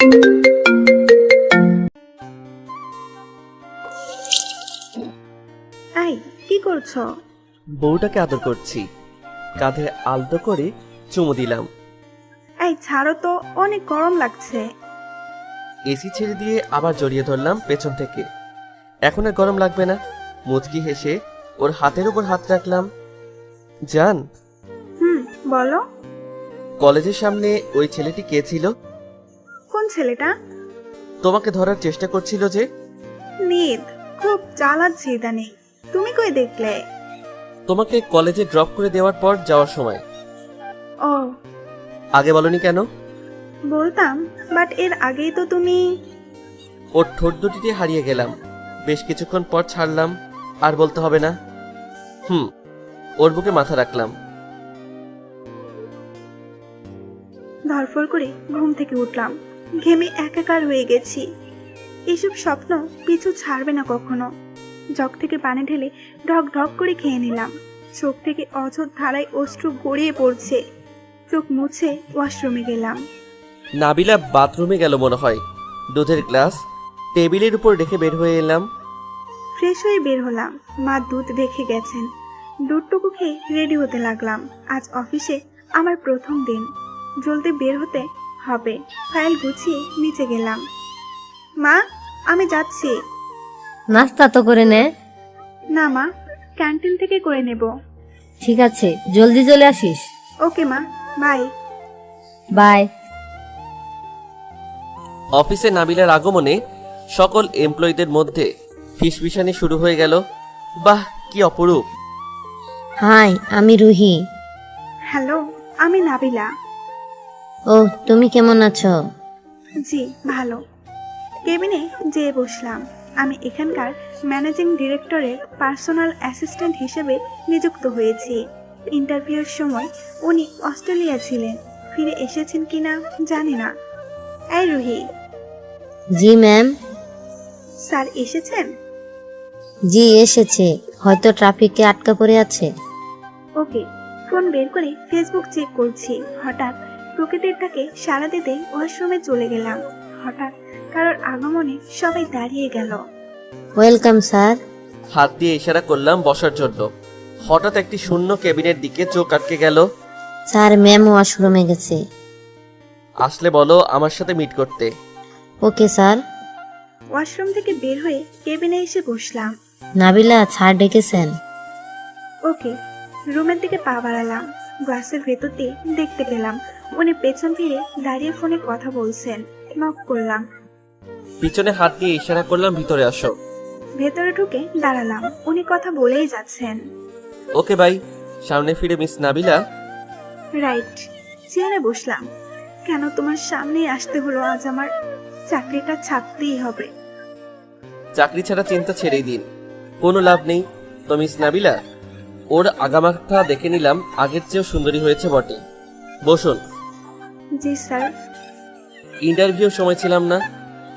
এই কি করছো? বউটাকে আদর করছি, কাঁধে আলতো করে চুমু দিলাম। এই ছাড়ো তো, অনেক গরম লাগছে। এসি ছেড়ে দিয়ে আবার জড়িয়ে ধরলাম পেছন থেকে। এখন আর গরম লাগবে না। মুচকি হেসে ওর হাতের উপর হাত রাখলাম। জান, বলো। কলেজের সামনে ওই ছেলেটি কে ছিল? কোন ছেলেটা? তোমাকে ধরার চেষ্টা করছিল যে। নিদ, খুব জ্বালাচ্ছে ইদানিং। তুমি কই দেখলে? তোমাকে কলেজে ড্রপ করে দেওয়ার পর যাওয়ার সময়। ও, আগে বলনি কেন? বলতাম, বাট এর আগেই তো তুমি। ওর ঠোঁট দুটিতে হারিয়ে গেলাম। বেশ কিছুক্ষণ পর ছাড়লাম। আর বলতে হবে না। ওর বুকে মাথা রাখলাম। ধরফর করে ঘুম থেকে উঠলাম। ঘেমে একাকার হয়ে গেছি। এসব স্বপ্ন পিছু ছাড়বে না কখনো। জগ থেকে পানি ঢেলে ঢক ঢক করে খেয়ে নিলাম। চোখ থেকে অঝোর ধারায় অশ্রু গড়িয়ে পড়ছে। চোখ মুছে ওয়াশরুমে গেলাম। নাবিলা বাথরুমে গেল মনে হয়। দুধের গ্লাস টেবিলের উপর রেখে বের হয়ে এলাম। ফ্রেশ হয়ে বের হলাম। মা দুধ রেখে গেছেন। দুধটুকু খেয়ে রেডি হতে লাগলাম। আজ অফিসে আমার প্রথম দিন। জলদি বের হতে হবে। ফাইল গুছিয়ে নিচে গেলাম। মা, আমি যাচ্ছি। নাস্তা তো করে নে। না মা, ক্যান্টিন থেকে করে নেব। ঠিক আছে, জলদি চলে আসিস। ওকে মা, বাই। বাই। অফিসে নাবিলার আগমনে সকল এমপ্লয়ীদের মধ্যে ফিসফিসানি শুরু হয়ে গেল। বাহ, কি অপরূপ! হাই, আমি রুহি। হ্যালো, আমি নাবিলা। ও, তুমি কেমন আছো? জি ভালো। কেবিনে যেয়ে বসলাম। আমি এখানকার ম্যানেজিং ডিরেক্টরের পার্সোনাল অ্যাসিস্ট্যান্ট হিসেবে নিযুক্ত হয়েছি। ইন্টারভিউর সময় উনি অস্ট্রেলিয়া ছিলেন। ফিরে এসেছেন কিনা জানি না। এই রুহি। জি ম্যাম। স্যার এসেছেন? জি এসেছে, হয়তো ট্রাফিকে আটকা পড়ে আছে। ওকে। ফোন বের করে ফেসবুক চেক করছি। হঠাৎ প্রকৃতির ডাকে সাড়া দিতে ওয়াশরুমে চলে গেলাম। হঠাৎ কারোর আগমনে সবাই দাঁড়িয়ে গেল। Welcome sir. হাত দিয়ে ইশারা করলাম বসার জন্য। হঠাৎ একটি শূন্য কেবিনের দিকে চোখ আটকে গেল। স্যার, ম্যাম ওয়াশরুমে গেছে। আসলে বলো আমার সাথে মিট করতে। Okay sir. ওয়াশরুম থেকে বের হয়ে কেবিনে এসে বসলাম। নাবিলা, স্যার ডেকেছেন। ওকে। রুমের দিকে পা বাড়ালাম। গ্লাসের ভেতর দিয়ে দেখতে পেলাম উনি পেছন ফিরে দাঁড়িয়ে ফোনে কথা বলছেন। নক করলাম। পিছনে হাত দিয়ে ইশারা করলাম ভিতরে আসো। ভেতরে ঢুকে দাঁড়ালাম। উনি কথা বলেই যাচ্ছেন। Okay bye. সামনে ফিরে মিস নাবিলা। রাইট। চেয়ারে বসলাম। কেন তোমার সামনেই আসতে হলো আজ আমার? চাকরিটা ছাড়তেই হবে। চাকরি ছাড়া চিন্তা ছেড়েই দিন, কোনো লাভ নেই। তো মিস নাবিলা, ওর আগামাথা দেখে নিলাম আগের চেয়েও সুন্দরী হয়েছে বটে। বসুন। জি স্যার। ইন্টারভিউর সময় ছিলাম না।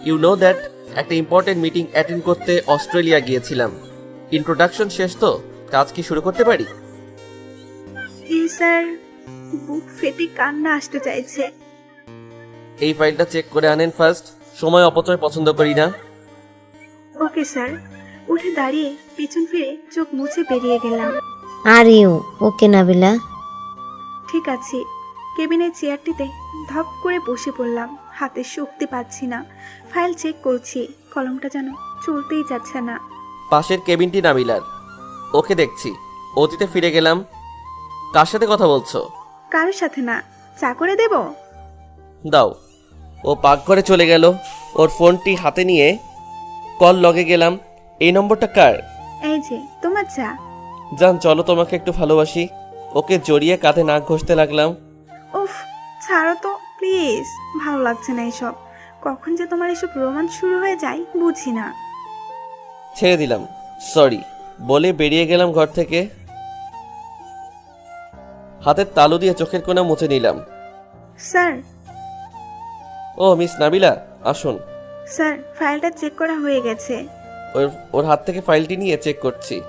ইউ নো দ্যাট একটা ইম্পর্টেন্ট মিটিং অ্যাটেন্ড করতে অস্ট্রেলিয়া গিয়েছিলাম। ইন্ট্রোডাকশন শেষ তো, কাজ কি শুরু করতে পারি? স্যার, বুক ফেটে কান্না আসতে চাইছে। এই ফাইলটা চেক করে আনেন ফার্স্ট। সময় অপচয় পছন্দ করি না। Okay sir. উঠে দাঁড়িয়ে পিছন ফিরে চোখ মুছে বেরিয়ে গেলাম। Are you okay Nabila? ঠিক আছে। কেবিনের চেয়ারটিতে ধপ করে বসে পড়লাম। হাতে শক্তি পাচ্ছি না। ফাইল চেক করছি। কলমটা যেন চলতেই যাচ্ছে না। পাশের কেবিনটি নাবিলার। ওকে দেখছি। অতীতে ফিরে গেলাম। কার সাথে কথা বলছো? কারোর সাথে না। চা করে দেব? দাও। ও পাকঘরে চলে গেল। ওর ফোনটি হাতে নিয়ে কল লগে গেলাম। এই নম্বরটা কার? এই যে তোমার চা। জান, চলো তোমাকে একটু ভালোবাসি। ওকে জড়িয়ে কাঁধে নাক ঘষতে লাগলাম। উফ, ছাড়ো তো প্লিজ। ভালো লাগছে না এসব। কখন যে তোমার এসব রোমান্স শুরু হয়ে যায় বুঝি না। ছেড়ে দিলাম, সরি বলে বেরিয়ে গেলাম ঘর থেকে। হাতের তালু দিয়ে চোখের কোণা মুছে নিলাম। স্যার। ও মিস নাবিলা, আসুন। স্যার, ফাইলটা চেক করা হয়ে গেছে। ওর হাত থেকে ফাইলটি নিয়ে চেক করছি।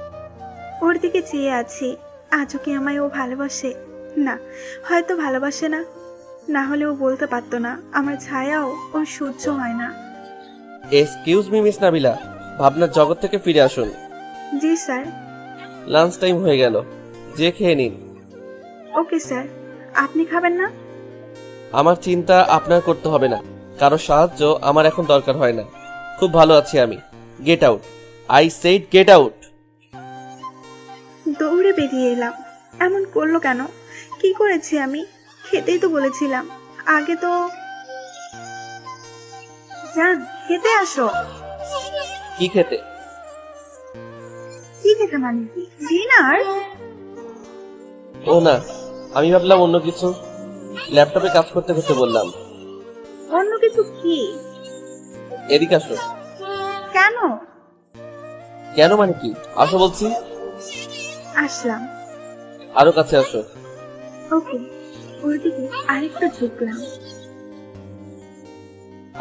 ওর দিকে চেয়ে আছি। আজও কি আমায় ও ভালোবাসে? না, হয়তো ভালোবাসে না। না হলে ও বলতে পারতো না আমার ছায়াও ওর সহ্য হয় না। এক্সকিউজ মি মিস নাবিলা, ভাবনার জগৎ থেকে ফিরে আসুন। জি স্যার। লাঞ্চ টাইম হয়ে গেল, যে খেয়ে নিন। Okay sir. আপনি খাবেন না? আমার চিন্তা আপনার করতে হবে না, কারো সাহায্য আমার এখন দরকার হয় না। খুব ভালো আছি আমি। Get out, I said get out. দৌড়ে বেরিয়ে এলাম। এমন করলো কেন? কি করেছি আমি? খেতেই তো বলেছিলাম। আগে তো জান, খেতে আসো। কি খেতে? কি খেতে মানে কি? ডিনার? ও না, আমি ভাবলাম অন্য কিছু। ল্যাপটপে কাজ করতে করতে বললাম। অন্য কিছু কি? এদিকে আসো। কেন? কেন মানে কি? আসো বলছি। আসলাম। আরো কাছে আসো। ওকে। ওইদিকে আরেকটু ঝুঁকলাম।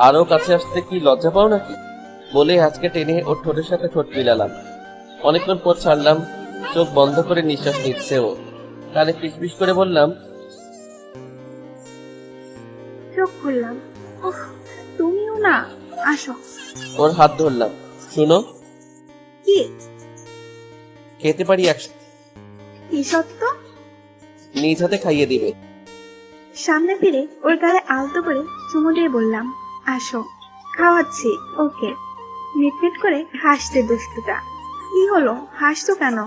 আরো কাছে আসতে কি লজ্জা পাও নাকি? বলে আজকে টেনে ওর ঠোঁটের সাথে ঠোঁট মিলালাম। অনেকক্ষণ পর ছাড়লাম। চোখ বন্ধ করে নিঃশ্বাস নিচ্ছে ও। কানে ফিসফিস করে বললাম, চোখ খুললাম। উফ, তুমিও না। আসো। ওর হাত ধরলাম। শুনো, কি? খেতে পারি একসাথে। কি সত্য? নিজ হাতে খাইয়ে দিবে। সামনে ফিরে ওর গালে আলতো করে চুমু দিয়ে বললাম, আসো, খাওয়াচ্ছি। ওকে। মিটমিট করে হাসতে দুষ্টুটা। কি হলো, হাসতো কেন?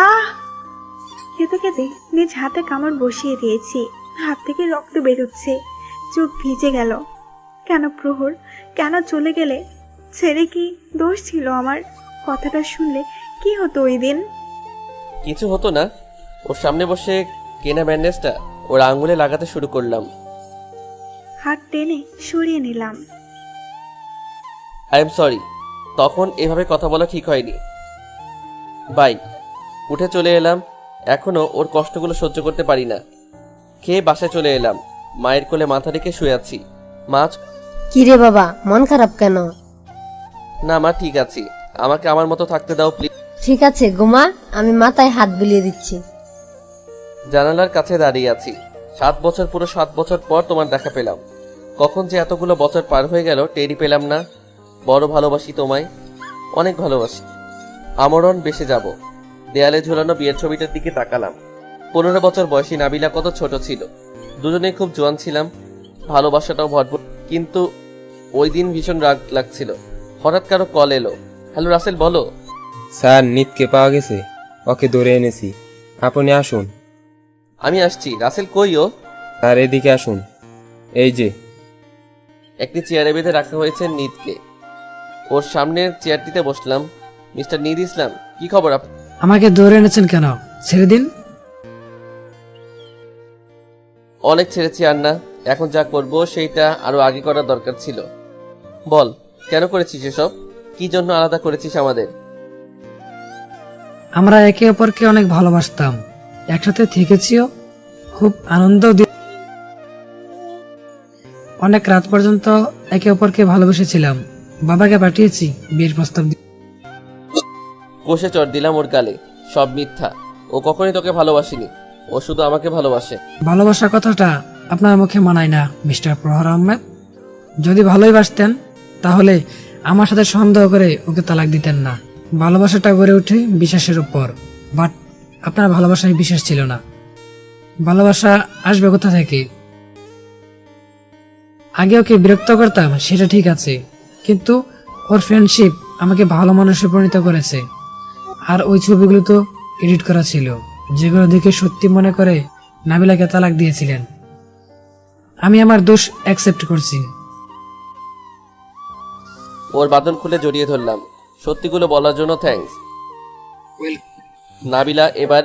আহ! খেতে খেতে নিজ হাতে কামড় বসিয়ে দিয়েছি। হাত থেকে রক্ত বেরোচ্ছে। চোখ ভিজে গেল। কেন প্রহর? কেন চলে গেলে? ছেড়ে কি দোষ ছিল আমার? কথাটা শুনলে কি হতো ওই দিন? কিছু হতো না। ওর সামনে বসে কেনা ব্যান্ডেজটা ওর আঙ্গুলে লাগাতে শুরু করলাম। হাত টেনে সরিয়ে নিলাম। আই এম সরি, তখন এভাবে কথা বলা ঠিক হয়নি। বাই। উঠে চলে এলাম। এখনো ওর কষ্টগুলো সহ্য করতে পারি না। খেয়ে বাসায় চলে এলাম। মায়ের কোলে মাথা রেখে শুয়ে আছি। মাছ কি রে বাবা, মন খারাপ কেন? না মা, ঠিক আছি। আমাকে আমার মতো থাকতে দাও প্লিজ। ঠিক আছে ঘুমা, আমি মাথায় হাত বুলিয়ে দিচ্ছি। জানালার কাছে দাঁড়িয়ে আছি। 7 বছর, পুরো 7 বছর পর তোমার দেখা পেলাম। কখন যে এতগুলো বছর পার হয়ে গেল টেরই পেলাম না। বড় ভালোবাসি তোমায়, অনেক ভালোবাসি। আমরণ বেসে যাব। দেয়ালে ঝুলানো বিয়ের ছবিটার দিকে তাকালাম। 15 বছর বয়সী নাবিলা কত ছোট ছিল। দুজনেই খুব জোয়ান ছিলাম, ভালোবাসাটাও ভরপুর। কিন্তু ওই দিন ভীষণ রাগ লাগছিল। হঠাৎ কারো কল এলো। হ্যালো রাসেল, বলো। স্যার, নিতকে পাওয়া গেছে, ওকে ধরে এনেছি, আপনি আসুন। আমি আসছি। রাসেল কই ও? স্যার এদিকে আসুন, এই যে। একটি চেয়ারে বেঁধে রাখা হয়েছে নিদকে। ওর সামনের চেয়ারটিতে বসলাম। মিস্টার নিদ ইসলাম, কি খবর? আমাকে ধরে এনেছেন কেন? ছেড়ে দিন। অনেক ছেড়েছি আর না, এখন যা করব সেইটা আরো আগে করার দরকার ছিল। বল, কেন করেছিস এসব? কি জন্য আলাদা করেছিস আমাদের? আমরা একে অপরকে অনেক ভালোবাসতাম, একসাথে থেকেছিও, খুব আনন্দ। অনেক রাত পর্যন্ত একে অপরকে ভালোবেসেছিলাম। বাবাকে পাঠিয়েছি বিয়ের প্রস্তাব দিয়ে। কষে চড় দিলাম ওর গালে। সব মিথ্যা। ও কখনোই তোকে ভালোবাসেনি, ও শুধু আমাকে ভালোবাসে। ভালোবাসা কথাটা আপনার মুখে মানায় না মিস্টার প্রহর আহমেদ। যদি ভালোই বাসতেন তাহলে আমার সাথে সন্দেহ করে ওকে তালাক দিতেন না। ভালোবাসাটা গড়ে ওঠে বিশ্বাসের উপর, বাট আপনার ভালোবাসায় বিশ্বাস ছিল না। ভালোবাসা আসবে কোথা থেকে? আগে ওকে বিরক্ত করতাম, সেটা ঠিক আছে, কিন্তু ওর ফ্রেন্ডশিপ আমাকে ভালো মানুষে পরিণত করেছে। আর ওই ছবিগুলো তো এডিট করা ছিল, যেগুলো দেখে সত্যি মনে করে নাবিলাকে তালাক দিয়েছিলেন। আমি আমার দোষ অ্যাকসেপ্ট করছি। ওর বাঁধন খুলে জড়িয়ে ধরলাম। সত্যিগুলো বলার জন্য থ্যাঙ্কস নাবিলা। এবার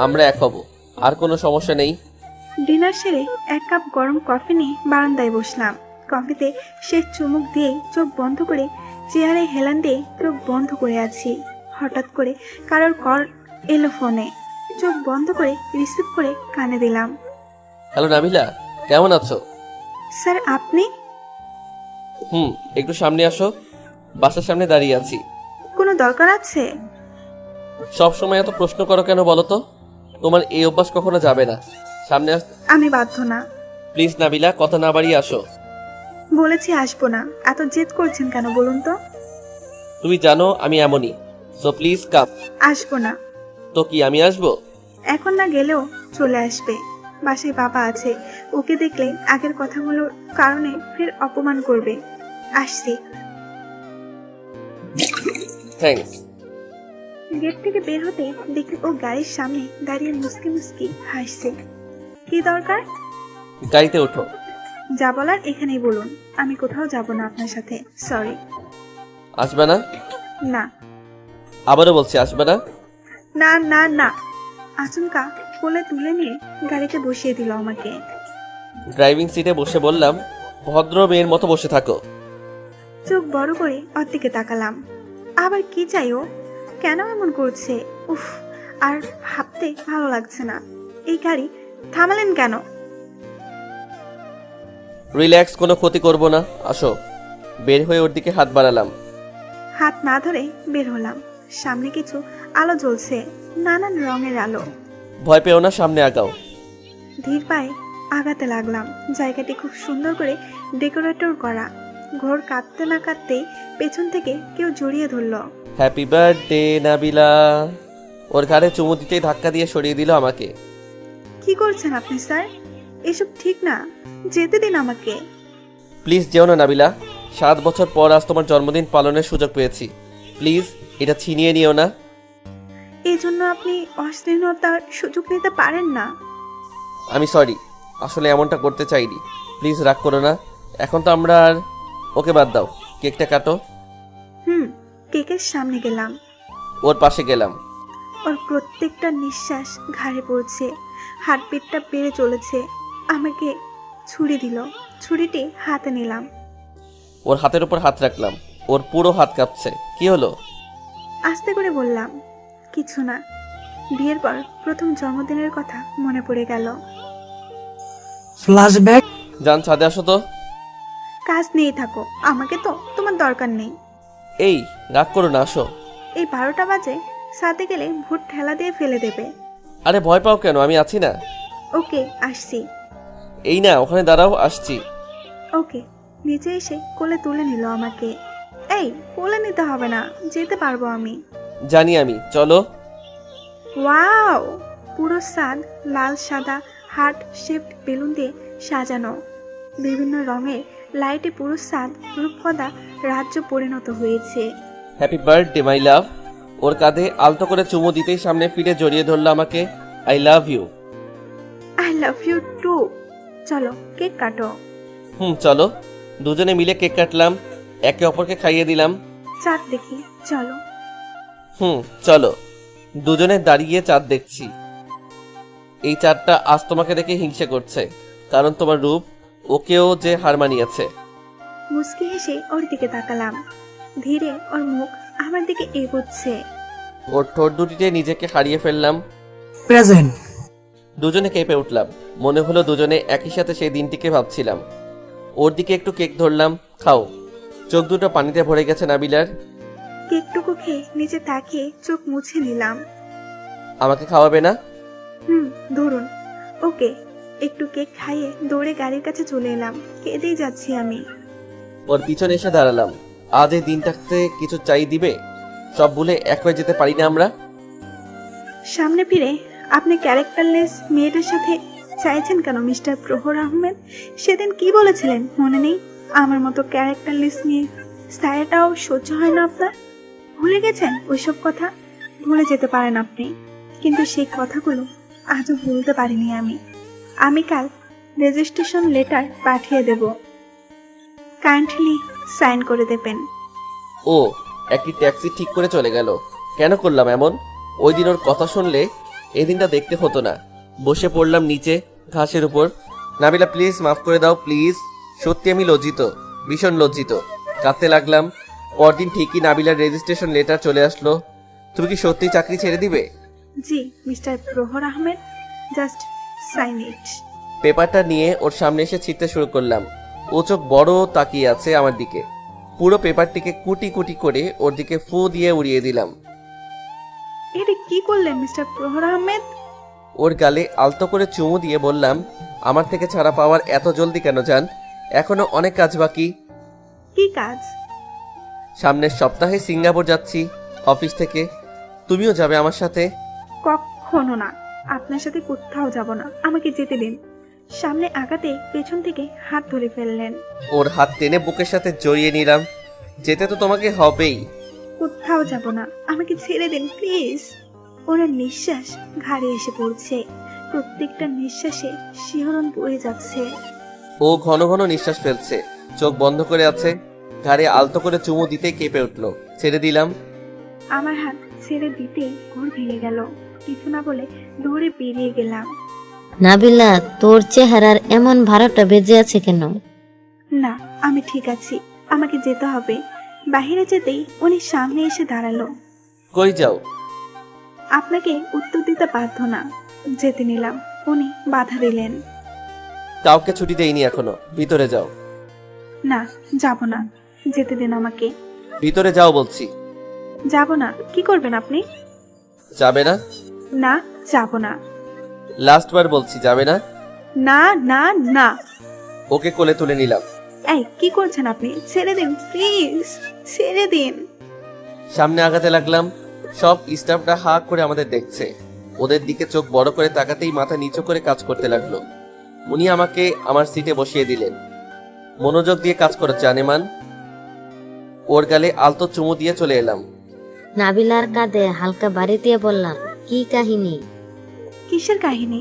আমরা এক হব, আর কোনো সমস্যা নেই। ডিনার সেরে 1 কাপ গরম কফি নিয়ে বারান্দায় বসলাম। কফিতে শেষ চুমুক দিয়েই চোখ বন্ধ করে চেয়ারে হেলান দিয়ে চোখ বন্ধ করে আছি। হঠাৎ করে কারোর কল এলো ফোনে। চোখ বন্ধ করে রিসিভ করে কানে দিলাম। হ্যালো নাবিলা, কেমন আছো? স্যার, আপনি? একটু সামনে আসো। বাসার সামনে দাঁড়িয়ে আছি। কোনো দরকার আছে? সব সময় এত প্রশ্ন করো কেন বলো তো? তোমার এই অভ্যাস কখনো যাবে না। সামনে আমি বাধ্য না। প্লিজ নাবিলা, কথা না বাড়িয়ে আসো। বলেছি আসবো না, এত জেদ করছেন কেন বলুন তো? তুমি জানো আমি এমনই, সো প্লিজ কাম। আসবো না। তো কি আমি আসবো? এখন না গেলেও চলে আসবে। বাসায় বাবা আছে, ওকে দেখলে আগের কথাগুলোর কারণে ফের অপমান করবে। আসছি। থ্যাঙ্কস। গেট থেকে বের হতে দেখি ও গাড়ির সামনে দাঁড়িয়ে মুস্কি মুস্কি হাসছে। কি দরকার? গাড়িতে ওঠো। যা বলার এখানেই বলুন, আমি কোথাও যাব না আপনার সাথে। সরি। আসবে না? না আবারও বলছি, আসবে না? না না না। আচমকা কোলে তুলে নিয়ে গাড়িতে বসিয়ে দিল আমাকে। ড্রাইভিং সিটে বসে বললাম, ভদ্র মেয়ের মতো বসে থাকো। চোখ বড় করে ওর দিকে তাকালাম। আবার কি চাই ও? কেন এমন করছে? উফ, আর ভাবতে ভালো লাগছে না। এই গাড়ি থামালেন কেন? রিল্যাক্স, কোনো ক্ষতি করব না, আসো। বের হয়ে ওর দিকে হাত বাড়ালাম। হাত না ধরে বের হলাম। সামনে কিছু আলো জ্বলছে, নানান রঙের আলো। ভয় পেও না, সামনে আগাও। ধীর পায়ে আগাতে লাগলাম। জায়গাটি খুব সুন্দর করে ডেকোরেটর করা। ঘোর কাঁদতে না কাঁদতেই পেছন থেকে কেউ জড়িয়ে ধরলো। Happy birthday Nabila. ওর ঘাড়ে চুমু দিতেই ধাক্কা দিয়ে সরিয়ে দিল আমাকে। কি করছেন আপনি স্যার? এসব ঠিক না, যেতে দিন আমাকে। প্লিজ যেও না নাবিলা, 7 বছর পর আজ তোমার জন্মদিন পালনের সুযোগ পেয়েছি। প্লিজ এটা ছিনিয়ে নিও না। এই জন্য আপনি অশ্লীলতার সুযোগ নিতে পারেন না। আমি সরি, আসলে এমনটা করতে চাইনি। প্লিজ রাগ করো না, এখন তো আমরা আর। ওকে বাদ দাও, কেকটা কাটো। কেকের সামনে গেলাম। ওর পাশে গেলাম। ওর প্রত্যেকটা নিঃশ্বাস ঘাড়ে পড়ছে, হার্টবিটটা বেড়ে চলেছে। আমাকে ছুরি দিল, ছুরিটি হাতে নিলাম। ওর হাতের উপর হাত রাখলাম। ওর পুরো হাত কাঁপছে। কি হলো? আস্তে করে বললাম, কিছু না। বিয়ের পর প্রথম জন্মদিনের কথা মনে পড়ে গেল। ফ্ল্যাশব্যাক। যান, ছাদে আসো তো। কাজ নিয়ে থাকো, আমাকে তো তোমার দরকার নেই। এই রাগ করো না, আসো। এই 12টা বাজে, সাথে গেলে ভূত ঠেলা দিয়ে ফেলে দেবে। আরে ভয় পাও কেন, আমি আছি না। ওকে, আসছি। এই না, ওখানে দাঁড়াও, আসছি। ওকে। নিচে এসে কোলে তুলে নিল আমাকে। এই, কোলে নিতে হবে না, যেতে পারবো আমি। জানি আমি, চলো। ওয়াও, পুরো ছাদ লাল সাদা হার্ট শেপড বেলুন দিয়ে সাজানো। বিভিন্ন রঙের লাইটে পুরো ছাদ রূপকথা রাজ্য পরিণত হয়েছে। হ্যাপি বার্থডে মাই লাভ। ওর কাঁধে আলতো করে চুমু দিতেই সামনে ফিরে জড়িয়ে ধরলো আমাকে। I love you. I love you too. চলো কেক কাটো। চলো। দুজনে মিলে কেক কাটলাম, একে অপরকে খাইয়ে দিলাম। চাঁদ দেখি, চলো। চলো। দুজনে দাঁড়িয়ে চাঁদ দেখছি। এই চাঁদটা আজ তোমাকে দেখে হিংসা করছে, কারণ তোমার রূপ ওকেও যে হার মানিয়েছে। মুস্কি হেসে ওর দিকে তাকালাম। ধীরে ওর মুখ আমার দিকে এগোচ্ছে। ওর ঠোঁট দুটিতে নিজেকে হারিয়ে ফেললাম। প্রেজেন্ট। দুজনে কেঁপে উঠলাম। মনে হলো দুজনে একই সাথে সেই দিনটিকে ভাবছিলাম। ওর দিকে একটু কেক ধরলাম। খাও। চোখ দুটো পানিতে ভরে গেছে নাবিলার। কেকটুকু খেয়ে নিচে তাকিয়ে চোখ মুছে নিলাম। আমাকে খাওয়াবে না? ধরুন। ওকে। একটু কেক খাইয়ে দৌড়ে গাড়ির কাছে চলে এলাম। কেঁদেই যাচ্ছি আমি। ওর পিছনে এসে দাঁড়ালাম। আজ এই দিনটাতে কিছু চাই দিবে? সব ভুলে এক হয়ে যেতে পারি না আমরা? সামনে ফিরে, আপনি ক্যারেক্টারলেস মেয়েটার সাথে চাইছেন কেন মিস্টার প্রহর আহমেদ? সেদিন কি বলেছিলেন মনে নেই? আমার মতো ক্যারেক্টারলেস নিয়ে ছায়াটাও সহ্য হয় না আপনার? ভুলে গেছেন ওইসব কথা? ভুলে যেতে পারেন আপনি, কিন্তু সেই কথাগুলো আজও ভুলতে পারিনি আমি। আমি কাল রেজিস্ট্রেশন লেটার পাঠিয়ে দেব, কাইন্ডলি সাইন করে দেবেন। ও একটি ট্যাক্সি ঠিক করে চলে গেল। কেন করলাম এমন? ওই দিন ওর কথা শুনলে এই দিনটা দেখতে হতো না। বসে পড়লাম নিচে ঘাসের উপর। নাবিলা প্লিজ মাফ করে দাও, প্লিজ। সত্যি আমি লজ্জিত, ভীষণ লজ্জিত। কাঁদতে লাগলাম। পরদিন ঠিকই নাবিলার রেজিস্ট্রেশন লেটার চলে আসলো। তুমি কি সত্যি চাকরি ছেড়ে দিবে? জি মিস্টার প্রহর আহমেদ, জাস্ট সাইন ইট। পেপারটা নিয়ে ওর সামনে এসে ছিঁড়তে শুরু করলাম। ও চোখ বড় তাকিয়ে আছে আমার দিকে। পুরো পেপারটিকে কুটি কুটি করে ওর দিকে ফু দিয়ে উড়িয়ে দিলাম। এটা কি করলেন মিস্টার প্রহর আহমেদ? ওর গালে আলতো করে চুমু দিয়ে বললাম, আমার থেকে ছাড়া পাওয়ার এত জলদি কেন জান? এখনো অনেক কাজ বাকি। কি কাজ? সামনের সপ্তাহে সিঙ্গাপুর যাচ্ছি অফিস থেকে। তুমিও যাবে আমার সাথে? কখনো না, আপনার সাথে কোথাও যাব না, আমাকে যেতে দিন। সামনে আগাতে পেছন থেকে হাত ধরে ফেললেন। ওর হাত টেনে বুকের সাথে জড়িয়ে নিলাম। যেতে তো তোমাকে হবেই। কোথাও যাব না, আমাকে ছেড়ে দিন প্লিজ। ওনার নিঃশ্বাস ঘাড়ে এসে পড়ছে, প্রত্যেকটা নিঃশ্বাসে শিহরণ বয়ে যাচ্ছে। ও ঘন ঘন নিঃশ্বাস ফেলছে, চোখ বন্ধ করে আছে। ঘাড়ে আলতো করে চুমু দিতে কেঁপে উঠলো। ছেড়ে দিলাম। আমার হাত ছেড়ে দিতে ঘোর ভেঙে গেল। কিছু না বলে দৌড়ে বেরিয়ে গেলাম। নাবিলা, তোর চেহারার এমন ভারটা বেজে আছে কেন? না, আমি ঠিক আছি, আমাকে যেতে হবে। বাহিরে যেতেই উনি সামনে এসে দাঁড়ালো। কই যাও? আপনাকে উত্তর দিতে বাধ্য না, যেতে নিলাম। উনি বাধা দিলেন। কাউকে ছুটি দেইনি এখনো, ভিতরে যাও। না, যাব না, যেতে দিন আমাকে। ভিতরে যাও বলছি। যাব না। কি করবেন আপনি? যাবে না? না, যাব না। লাস্ট বার বলছি, যাবে না? না না না। ওকে কোলে তুলে নিলাম। এই কি করছেন আপনি? ছেড়ে দিন প্লিজ, ছেড়ে দিন। সামনে আগাতে লাগলাম। সব স্টাফরা হা করে আমাদের দেখছে। ওদের দিকে চোখ বড় করে তাকাতেই মাথা নিচু করে কাজ করতে লাগলো। উনি আমাকে আমার সিটে বসিয়ে দিলেন। মনোযোগ দিয়ে কাজ করো জানেমান। ওর গালে আলতো চুমু দিয়ে চলে এলাম। নাবিলার কাঁধে হালকা বাড়ি দিয়ে বললাম, কি কাহিনী? কিসের কাহিনী?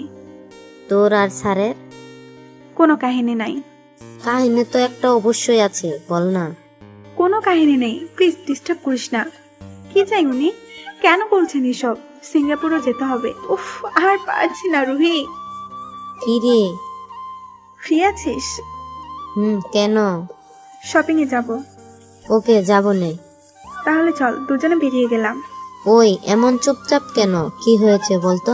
তোর আর স্যারের? কোনো কাহিনী নাই। কাহিনী তো একটা অবশ্যই আছে, বল না। কোনো কাহিনী নেই, প্লিজ ডিস্টার্ব করিস না। কি চাই উনি? কেন বলছেন এসব? সিঙ্গাপুরও যেতে হবে। উফ, আর পারছি না রুহি। কি রে? ফ্রি আছিস? কেন? শপিং এ যাব। ওকে, যাব নে। তাহলে চল, দুজনে বেরিয়ে গেলাম। ওই এমন চুপচাপ কেন? কি হয়েছে বলতো?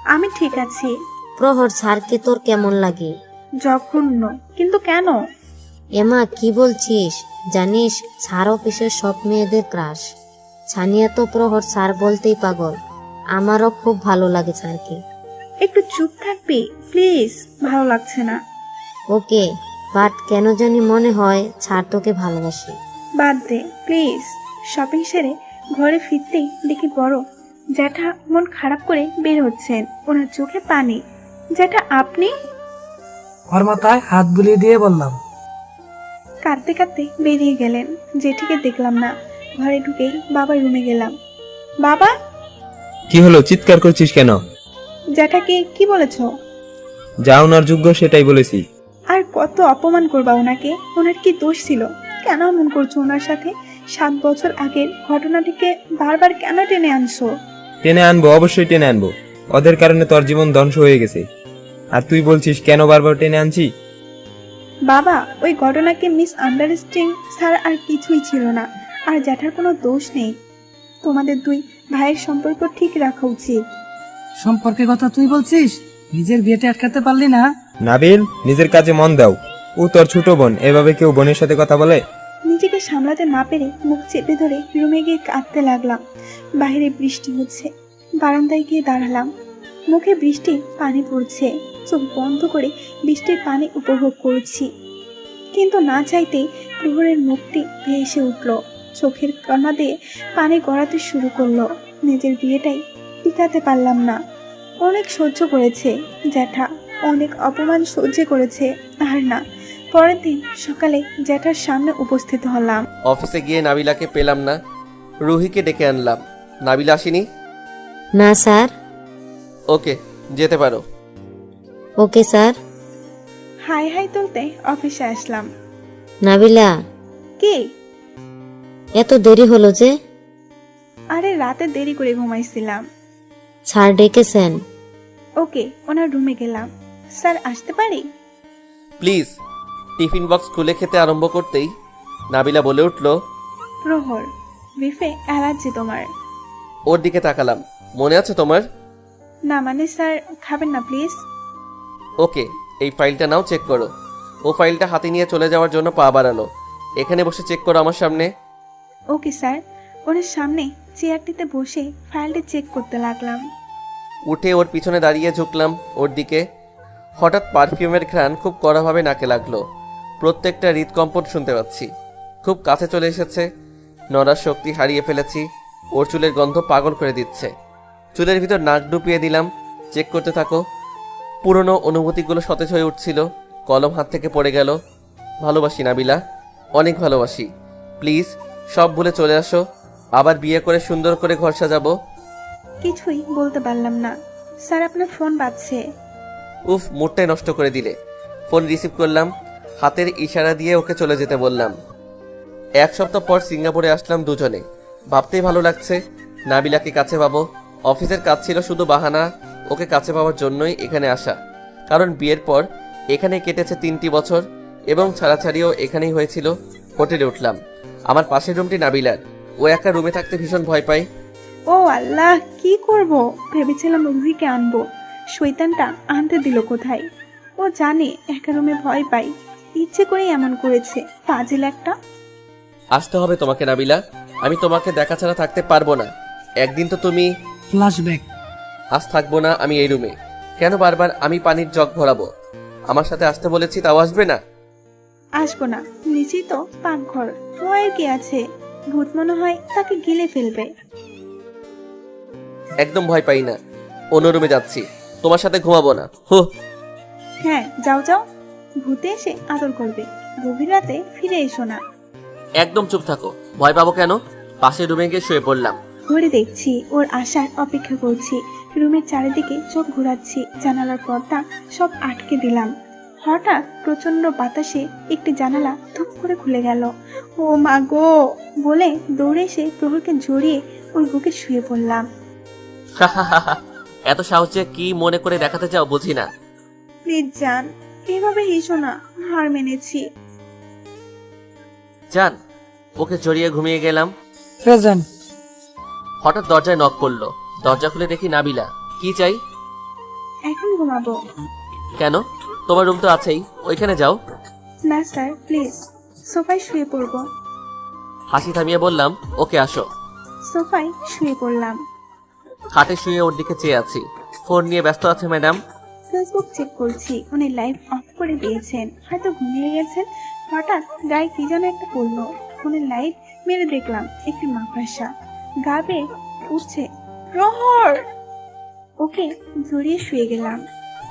আমি ঠিক আছি। প্রহর স্যারকে তোর কেমন লাগে? জঘন্য। কিন্তু কেন? এমা, কি বলছিস? জানিস, স্যার অফিসের সব মেয়েদের ক্রাশ। ছানিয়া তো প্রহর স্যার বলতেই পাগল। আমারও খুব ভালো লাগে স্যারকে। একটু চুপ থাকবি প্লিজ, ভালো লাগছে না। ওকে, বাট কেন জানি মনে হয় স্যার তোকে ভালোবাসে। বাদ দে প্লিজ। শপিং সেরে ঘরে ফিরতেই দেখি বড় জ্যাঠা মন খারাপ করে বের হচ্ছেন। ওনার চোখে পানি। জ্যাঠা আপনি? ওর মাথায় হাত বুলিয়ে দিয়ে বললাম। কাঁদতে কাঁদতে বেরিয়ে গেলেন। জেঠিকে দেখলাম না। ঘরে ঢুকেই বাবার রুমে গেলাম। বাবা! কি হলো, চিৎকার করছিস কেন? জ্যাঠাকে কি বলেছ? যা ওনার যোগ্য সেটাই বলেছি। আর কত অপমান করবা ওনাকে? ওনার কি দোষ ছিল? কেন এমন করছো ওনার সাথে? 7 বছর আগের ঘটনাটিকে বারবার কেন টেনে আনছো? টেনে আনবো, অবশ্যই টেনে আনবো। ওদের কারণে তোর জীবন ধ্বংস হয়ে গেছে, আর তুই বলছিস কেন বারবার টেনে আনছি? বাবা, ওই ঘটনাকে মিস আন্ডারস্ট্যান্ডিং ছাড়া আর কিছুই ছিল না। আর জ্যাঠার কোনো দোষ নেই। তোমাদের দুই ভাইয়ের সম্পর্ক ঠিক রাখা উচিত। সম্পর্কের কথা তুই বলছিস? নিজের বিয়েটা আটকাতে পারলি না? নাবিল, নিজের কাজে মন দাও। ও তোর ছোট বোন, এভাবে কেউ বোনের সাথে কথা বলে? নিজেকে সামলাতে না পেরে মুখ চেপে ধরে রুমে গিয়ে কাঁদতে লাগলাম। বাইরে বৃষ্টি হচ্ছে। বারান্দায় গিয়ে দাঁড়ালাম। মুখে বৃষ্টির পানি পড়ছে। চোখ বন্ধ করে বৃষ্টির পানি উপভোগ করছি। কিন্তু না চাইতেই প্রহরের মুখটি ভেসে উঠল। চোখের কণা দিয়ে পানি গড়াতে শুরু করলো। নিজের বিয়েটাই টিকাতে পারলাম না। অনেক সহ্য করেছে জ্যাঠা, অনেক অপমান সহ্য করেছে। আর না, পরের দিন সকালে জ্যাঠার সামনে উপস্থিত হলাম। অফিসে গিয়ে নাবিলাকে পেলাম না। রুহিকে ডেকে আনলাম। নাবিলা আসেনি? না স্যার। ওকে, যেতে পারো। Okay sir. হাই হাই তুলতে অফিসে আসলাম। নাবিলা, কি? এত দেরি হলো যে? আরে রাতে দেরি করে ঘুমাইছিলাম। স্যার ডেকেছেন? ওকে, ওনার রুমে গেলাম। স্যার আসতে পারি? প্লিজ। টিফিন বক্স খুলে খেতে আরম্ভ করতেই নাবিলা বলে উঠল, প্রহর, বিফে অ্যালার্জি তোমার। ওর দিকে তাকালাম। মনে আছে তোমার? না মানে স্যার, খাবেন না প্লিজ? ওকে, এই ফাইলটা নাও, চেক করো। ও ফাইলটা হাতে নিয়ে চলে যাওয়ার জন্য পা বাড়ালো। এখানে বসে চেক করো আমার সামনে। Okay sir. ওনার সামনে চেয়ারটিতে বসে ফাইলটি চেক করতে লাগলাম। উঠে ওর পিছনে দাঁড়িয়ে ঝুঁকলাম ওর দিকে। হঠাৎ পারফিউমের ঘ্রাণ খুব কড়াভাবে নাকে লাগলো। প্রত্যেকটা হৃদকম্পন শুনতে পাচ্ছি। খুব কাছে চলে এসেছে। নড়ার শক্তি হারিয়ে ফেলেছি। ওর চুলের গন্ধ পাগল করে দিচ্ছে। চুলের ভিতর নাক ডুবিয়ে দিলাম। চেক করতে থাকো। পুরনো অনুভূতিগুলো সতেজ হয়ে উঠছিল। কলম হাত থেকে পড়ে গেল। ভালোবাসি নাবিলা, অনেক ভালোবাসি। প্লিজ সব ভুলে চলে আসো। আবার বিয়ে করে সুন্দর করে ঘর সাজাবো। কিছুই বলতে পারলাম না। স্যার, আপনার ফোন বাজছে। উফ, মুডটাই নষ্ট করে দিলে। ফোন রিসিভ করলাম। হাতের ইশারা দিয়ে ওকে চলে যেতে বললাম। 1 সপ্তাহ পর সিঙ্গাপুরে আসলাম দুজনে। ভাবতেই ভালো লাগছে। নাবিলাকে কাছে পাবো। অফিসের কাজ ছিল শুধু বাহানা। ওকে কাছে পাওয়ার জন্যই এখানে আসা। কারণ বিয়ের পর এখানে কেটেছে 3টি বছর এবং ছাড়াছাড়িও এখানেই হয়েছিল। হোটেলে উঠলাম। আমার পাশের রুমটি নাবিলার। ও একা রুমে থাকতে ভীষণ ভয় পায়। ও আল্লাহ, কি করব? ভেবেছিলাম রুহিকে আনবো। শয়তানটা আনতে দিল কোথায়? ও জানে একা রুমে ভয় পাই। ইচ্ছে করেই এমন করেছে, ফাজিল একটা। আসতে হবে তোমাকে নাবিলা। আমি তোমাকে দেখা ছাড়া থাকতে পারবো না। একদিন তো তুমি। ফ্ল্যাশব্যাক। আজ থাকবো না আমি এই রুমে। কেন বারবার আমি পানির জগ ভরাবো? আমার সাথে আসতে বলেছি, তাও আসবে না? আসবো না। নিচেই তো পাকঘর, ভয়ের কি আছে? ভূত মনে হয় তাকে গিলে ফেলবে। একদম ভয় পাই না। অন্য রুমে যাচ্ছি। তোমার সাথে ঘুমাবো না। হো। হ্যাঁ, যাও যাও। ভূতে এসে আদর করবে। গভীর রাতে ফিরে এসো না। একদম চুপ থাকো। ভয় পাবো কেন? পাশের রুমে গিয়ে শুয়ে পড়লাম। ঘুরে দেখছি, ওর আসার অপেক্ষা করছি। রুমের চারিদিকে চোখ ঘোরাচ্ছি। জানালার পর্দা সব আটকে দিলাম। হঠাৎ প্রচন্ড বাতাসে একটি জানালা ধুপ করে খুলে গেল। ও মা গো বলে দৌড়ে এসে প্রহরকে জড়িয়ে ওর বুকে শুয়ে পড়লাম। এত সাহসে কি মনে করে দেখাতে চাও বুঝি না। প্লিজ জান, এভাবে হেসো না। হার মেনেছি। জান, ওকে জড়িয়ে ঘুমিয়ে গেলাম। প্রেজেন্ট। হঠাৎ দরজায় নক পড়লো। দরজা খুলে দেখি নাবিলা। কি চাই? এখন ঘুমাবো। কেন? তোমার রুম তো আছেই, ওইখানে যাও। না স্যার, প্লিজ। সোফায় শুয়ে পড়বো। হাসি থামিয়ে বললাম, ওকে আসো। সোফায় শুয়ে পড়লাম। খাটে শুয়ে ওর দিকে চেয়ে আছি। ফোন নিয়ে ব্যস্ত আছে ম্যাডাম। ফেসবুক চেক করছি। উনি লাইভ অফ করে দিয়েছেন, হয়তো ঘুমিয়ে গেছেন। হঠাৎ গায়ে কি যেন একটা পড়লো। ফোনের লাইট মেরে দেখলাম একটি মাকড়সা গা বেয়ে উঠছে। প্রহর! ওকে জড়িয়ে শুয়ে গেলাম।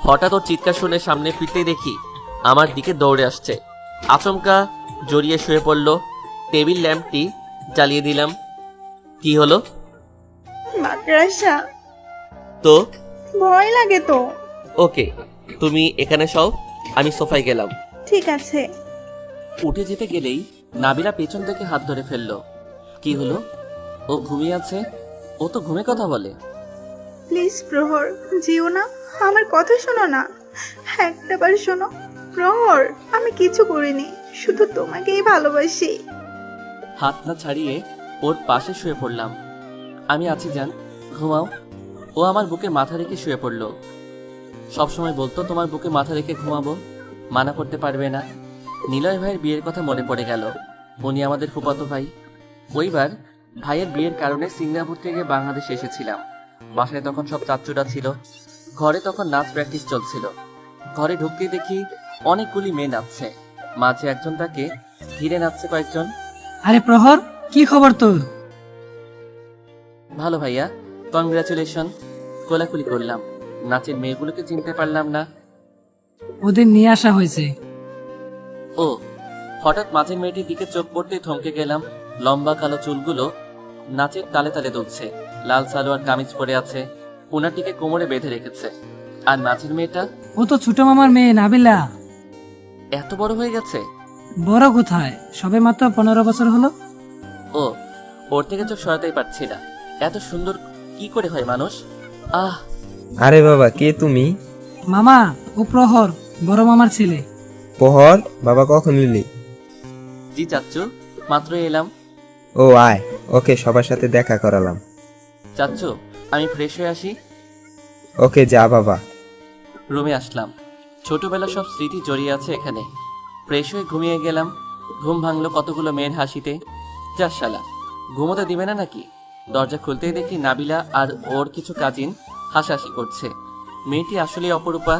হঠাৎ ওর চিৎকার শুনে সামনে ফিরতেই দেখি আমার দিকে দৌড়ে আসছে। আচমকা জড়িয়ে শুয়ে পড়লো। টেবিল ল্যাম্পটি জ্বালিয়ে দিলাম। কি হলো? মাকড়সা। তো ভয় লাগে তো। ওকে, তুমি এখানে সও, আমি সোফায় গেলাম। ঠিক আছে। উঠে যেতে গেলেই নাবিলা পেছন থেকে হাত ধরে ফেললো। কি হলো? ও ঘুমিয়ে আছে? ও তো ঘুমে কথা বলে। প্লিজ প্রহর, যেও না। আমার কথা শোনো না। একটাবার শোনো। প্রহর, আমি কিছু করিনি, শুধু তোমাকেই ভালোবাসি। হাত না ছাড়িয়ে ওর পাশে শুয়ে পড়লাম। আমি আছি জান, ঘুমাও। ও আমার বুকে মাথা রেখে শুয়ে পড়লো। সবসময় বলতো তোমার বুকে মাথা রেখে ঘুমাবো, মানা করতে পারবে না। নিলয় ভাইয়ের বিয়ের কথা মনে পড়ে গেল। উনি আমাদের ফুফাতো ভাই। ওইবার ভাইয়ের বিয়ের কারণে সিঙ্গাপুর থেকে বাংলাদেশে এসেছিলাম। বাসায় তখন সব চাচ্চুরা ছিল। ঘরে তখন নাচ প্র্যাকটিস চলছিল। ঘরে ঢুকতেই দেখি অনেকগুলি মেয়ে নাচছে। মাঝে একজন তাকে ঘিরে নাচছে কয়েকজন। আরে প্রহর, কি খবর তোর? ভালো ভাইয়া, কনগ্রাচুলেশন। কোলাকুলি করলাম। নাচের মেয়েগুলোকে চিনতে পারলাম না। ওদের নিয়ে আসা হয়েছে। ও, হঠাৎ মাঝের মেয়েটির দিকে চোখ পড়তে থমকে গেলাম। লম্বা কালো চুলগুলো নাচের তালে তালে দুলছে। লাল সালোয়ার কামিজ পরে আছে, ওনাটিকে কোমরে বেঁধে রেখেছে। আর নাচের মেয়েটা ও তো ছোট মামার মেয়ে নাবিলা। এত বড় হয়ে গেছে। বড় কোথায়, সবে মাত্র 15 বছর হলো। ও, ওর থেকে চোখ সরাতেই পারছি না। এত সুন্দর কি করে হয় মানুষ? আহ! আরে বাবা, কে তুমি? মামা, ও প্রহর, বড় মামার ছেলে। প্রহর, বাবা কখন এলি? জি চাচ্চু, মাত্রই এলাম। ও আয়, ওকে সবার সাথে দেখা করালাম। চাচ্চু, আমি ফ্রেশ হয়ে আসি। ওকে যা বাবা। রুমে আসলাম। ছোটবেলা সব স্মৃতি জড়িয়ে আছে এখানে। ফ্রেশ হয়ে ঘুমিয়ে গেলাম। ঘুম ভাঙলো কতগুলো মেয়ের হাসিতে। যা শালা, ঘুমোতে দিবে না নাকি? দরজা খুলতেই দেখি নাবিলা আর ওর কিছু কাজিন হাসাহাসি করছে। মেয়েটি আসলেই অপরূপা।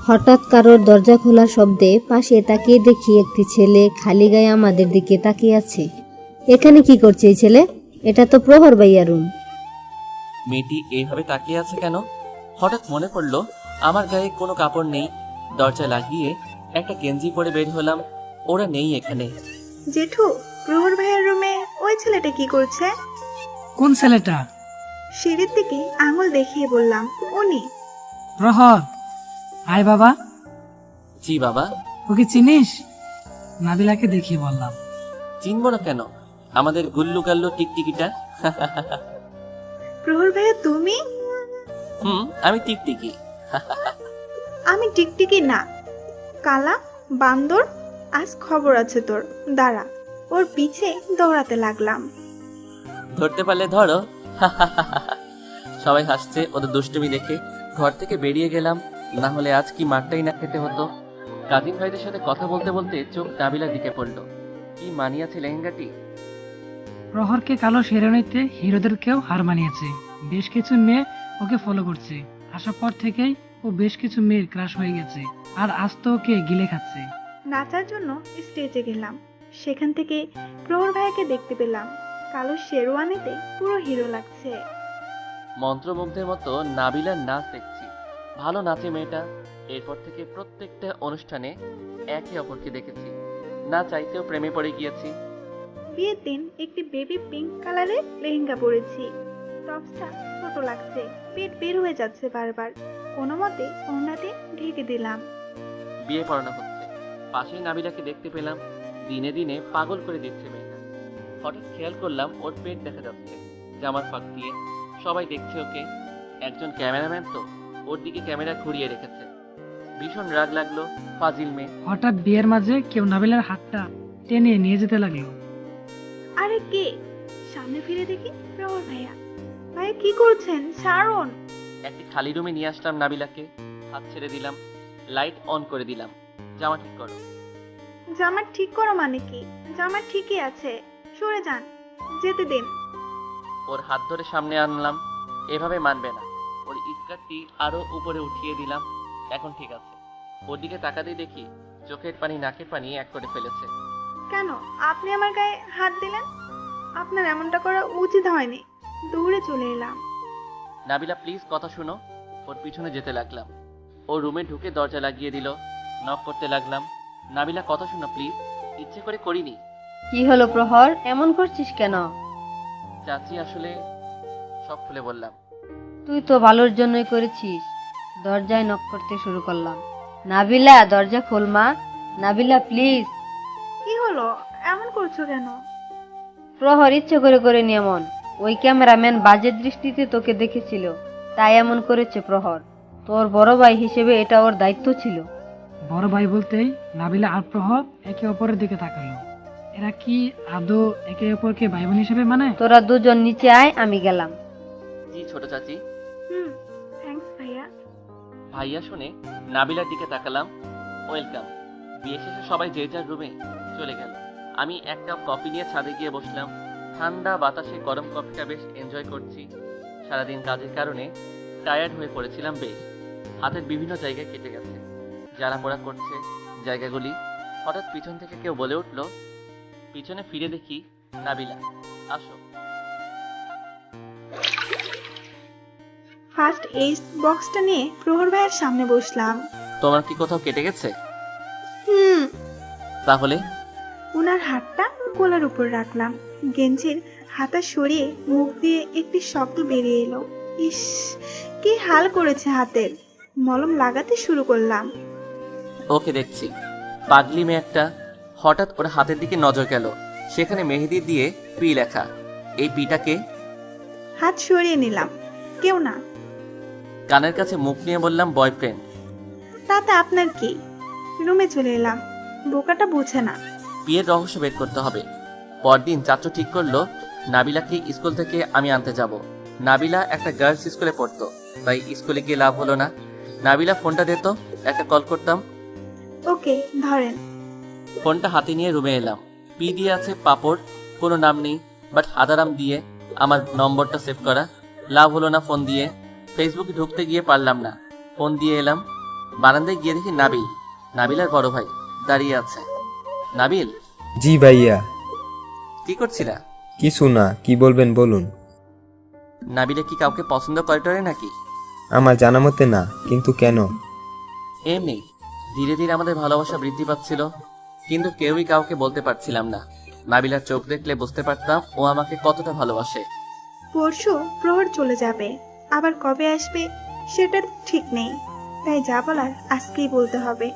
হঠাৎ কারোর দরজা খোলার শব্দে পাশে তাকিয়ে দেখি একটি ছেলে খালি গায়ে আমাদের দিকে তাকিয়ে আছে। এখানে কি করছে এই ছেলে? এটা তো প্রহর ভাইয়া রুম। মেয়েটি এইভাবে তাকিয়ে আছে কেন? হঠাৎ মনে পড়লো আমার গায়ে কোনো কাপড় নেই। দরজা লাগিয়ে একটা গেঞ্জি পরে বের হলাম। ওরা নেই এখানে। জেঠু, প্রহর ভাইয়ের রুমে ওই ছেলেটা কি করছে? কোন ছেলেটা? সিঁড়ির দিকে আঙুল দেখিয়ে বললাম, উনি। প্রহর, আয় বাবা। জি বাবা। ওকে চিনিস? নাবিলাকে দেখিয়ে বললাম। চিনব না কেন, আমাদের গুল্লু গাল্লু টিকটিকিটা। প্রহর ভাইয়া তুমি? আমি টিকটিকি। আমি টিকটিকি না, কালা বান্দর। আজ খবর আছে তোর, দাঁড়া। ওর পিছে দৌড়াতে লাগলাম। ধরতে পারলে ধরো। সবাই হাসছে ওদের দুষ্টুমি দেখে। ঘর থেকে বেরিয়ে গেলাম, না হলে আজ কি মারটাই না খেতে হতো। কাজিন ভাইদের সাথে কথা বলতে বলতে চোখ নাবিলার দিকে পড়লো। কি মানিয়েছে লেহেঙ্গাটি। প্রহরকে কালো শেরানিতে হিরোদেরকেও হার মানিয়েছে। বেশ কিছু মেয়ে ওকে ফলো করছে। আসার পর থেকেই ও বেশ কিছু মেয়ের ক্রাশ হয়ে গেছে, আর আজ তো ওকে গিলে খাচ্ছে। নাচার জন্য স্টেজে গেলাম। সেখান থেকে প্রহর ভাইয়াকে দেখতে পেলাম। কালো শেরওয়ানিতে পুরো হিরো লাগছে। মন্ত্রমুগ্ধের মতো নাবিলার নাচ দেখছি। ভালো নাচে মেয়েটা। এরপর থেকে প্রত্যেকটা অনুষ্ঠানে একে অপরকে দেখেছি, না চাইতেও প্রেমে পড়ে গিয়েছি। বিয়ের দিন একটি বেবি পিঙ্ক কালারের লেহেঙ্গা পরেছি। টপসটা ছোট লাগছে, পেট বের হয়ে যাচ্ছে বারবার। কোনো মতে ওড়নাতে ঢেকে দিলাম। বিয়ে পড়ানো হচ্ছে, পাশে নাবিলাকে দেখতে পেলাম। দিনে দিনে পাগল করে দিচ্ছে মেয়েটা। হঠাৎ খেয়াল করলাম ওর পেট দেখা যাচ্ছে জামার ফাঁক দিয়ে। সবাই দেখছে ওকে। একজন ক্যামেরাম্যান তো ওর দিকে ক্যামেরা ঘুরিয়ে রেখেছে। ভীষণ রাগ লাগলো, ফাজিল মেয়ে। হঠাৎ বিয়ের মাঝে কেউ নাবিলার হাতটা টেনে নিয়ে যেতে লাগলো। আরে কে? সামনে ফিরে দেখি প্রহর ভাইয়া। ভাইয়া কি করছেন? ছাড়ুন। একটি খালি রুমে নিয়ে আসলাম নাবিলাকে। হাত ছেড়ে দিলাম, লাইট অন করে দিলাম। জামা ঠিক করো। জামা ঠিক করো মানে কি? জামা ঠিকই আছে, সরে যান, যেতে দিন। ওর হাত ধরে সামনে আনলাম। এভাবে মানবে না। ওর স্কার্টটি আরো উপরে উঠিয়ে দিলাম। এখন ঠিক আছে। ওর দিকে তাকাতেই দেখি চোখের পানি নাকের পানি এক করে ফেলেছে। কেন আপনি আমার গায়ে হাত দিলেন? আপনার এমনটা করা উচিত হয়নি। দৌড়ে চলে এলাম। নাবিলা প্লিজ কথা শুনো। ওর পিছনে যেতে লাগলাম। ও রুমে ঢুকে দরজা লাগিয়ে দিল। নক করতে লাগলাম। নাবিলা কথা শোনো প্লিজ, ইচ্ছে করে করিনি। কি হলো প্রহর, এমন করছিস কেন? চাচি আসলে সব খুলে বললাম। তুই তো ভালোর জন্যই করেছিস। দরজায় নক করতে শুরু করলাম। নাবিলা, দরজা খোল মা। নাবিলা প্লিজ। কি হলো, এমন করছো কেন? প্রহর ইচ্ছে করে করেনি এমন। ওই ক্যামেরাম্যান বাজে দৃষ্টিতে তোকে দেখেছিল, তাই এমন করেছে প্রহর। তোর বড় ভাই হিসেবে এটা ওর দায়িত্ব ছিল। বড় ভাই বলতেই নাবিলা আর প্রহর একে অপরের দিকে তাকালো। এরা কি আদৌ একে অপরকে ভাই বোন হিসেবে মানে? তোরা দুজন নিচে আয়, আমি গেলাম। জি ছোট চাচি। থ্যাঙ্কস ভাইয়া। ভাইয়া শুনে নাবিলার দিকে তাকালাম। ওয়েলকাম। বিয়ে শেষে সবাই যে যার রুমে চলে গেল। আমি এক কাপ কফি নিয়ে ছাদে গিয়ে বসলাম। ঠান্ডা বাতাসে গরম কফিটা বেশ এনজয় করছি। সারাদিন কাজের কারণে টায়ার্ড হয়ে পড়েছিলাম বেশ। হাতের বিভিন্ন জায়গায় কেটে গেছে, জ্বালা পোড়া করছে জায়গাগুলি। হঠাৎ পিছন থেকে কেউ বলে উঠল। পিছনে ফিরে দেখি নাবিলা। আসো। ফার্স্ট এইড বক্সটা নিয়ে প্রহর ভাইয়ের সামনে বসলাম। তোমার কি কোথাও কেটে গেছে? তাহলে? ওনার হাতটা কোলের উপর রাখলাম। গেঞ্জির হাতা সরিয়ে মুখ দিয়ে একটি শব্দ বেরিয়ে এলো। ইস, কি হাল করেছে হাতের। মলম লাগাতে শুরু করলাম। ওকে দেখছি, পাগলি মেয়ে একটা। হঠাৎ ওর হাতের দিকে নজর গেল। সেখানে মেহেদি দিয়ে পি লেখা। এই পিটাকে? হাত সরিয়ে নিলাম। কেউ না। কানের কাছে মুখ নিয়ে বললাম বয়ফ্রেন্ড। তাতে আপনার কি? রুমে চলে এলাম। বোকাটা বুঝে না। বিয়ের রহস্য বের করতে হবে। পরদিন চাচু ঠিক করলো নাবিলাকে স্কুল থেকে আমি আনতে যাব। নাবিলা একটা গার্লস স্কুলে পড়তো, তাই স্কুলে গিয়ে লাভ হলো না। নাবিলা ফোনটা দিত, একটা কল করতাম। ওকে ধরেন। ফোনটা হাতে নিয়ে রুমে এলাম। পি দিয়ে আছে পাপড়, কোনো নাম নেই, বাট হাদারাম দিয়ে আমার নম্বরটা সেভ করা। লাভ হলো না ফোন দিয়ে। ফেসবুকে ঢুকতে গিয়ে পারলাম না, ফোন দিয়ে এলাম। বারান্দায় গিয়ে দেখি নাবিল আর বড় ভাই দাঁড়িয়ে আছে। নাবিল, জি ভাইয়া। কি করছিলা? কিছু না, কি বলবেন বলুন। নাবিলে কি কাউকে পছন্দ করে টরে নাকি? আমার জানা মতে না, কিন্তু কেন? এমনি ধীরে ধীরে আমাদের ভালোবাসা বৃদ্ধি পাচ্ছিল, কিন্তু কেউই কাউকে বলতে পারছিলাম না। নাবিলার চোখ দেখলে বুঝতে পারতাম ও আমাকে কতটা ভালোবাসে। পরশু প্রহর চলে যাবে, আবার কবে আসবে সেটা ঠিক নেই, তাই যা বলার আজকেই বলতে হবে।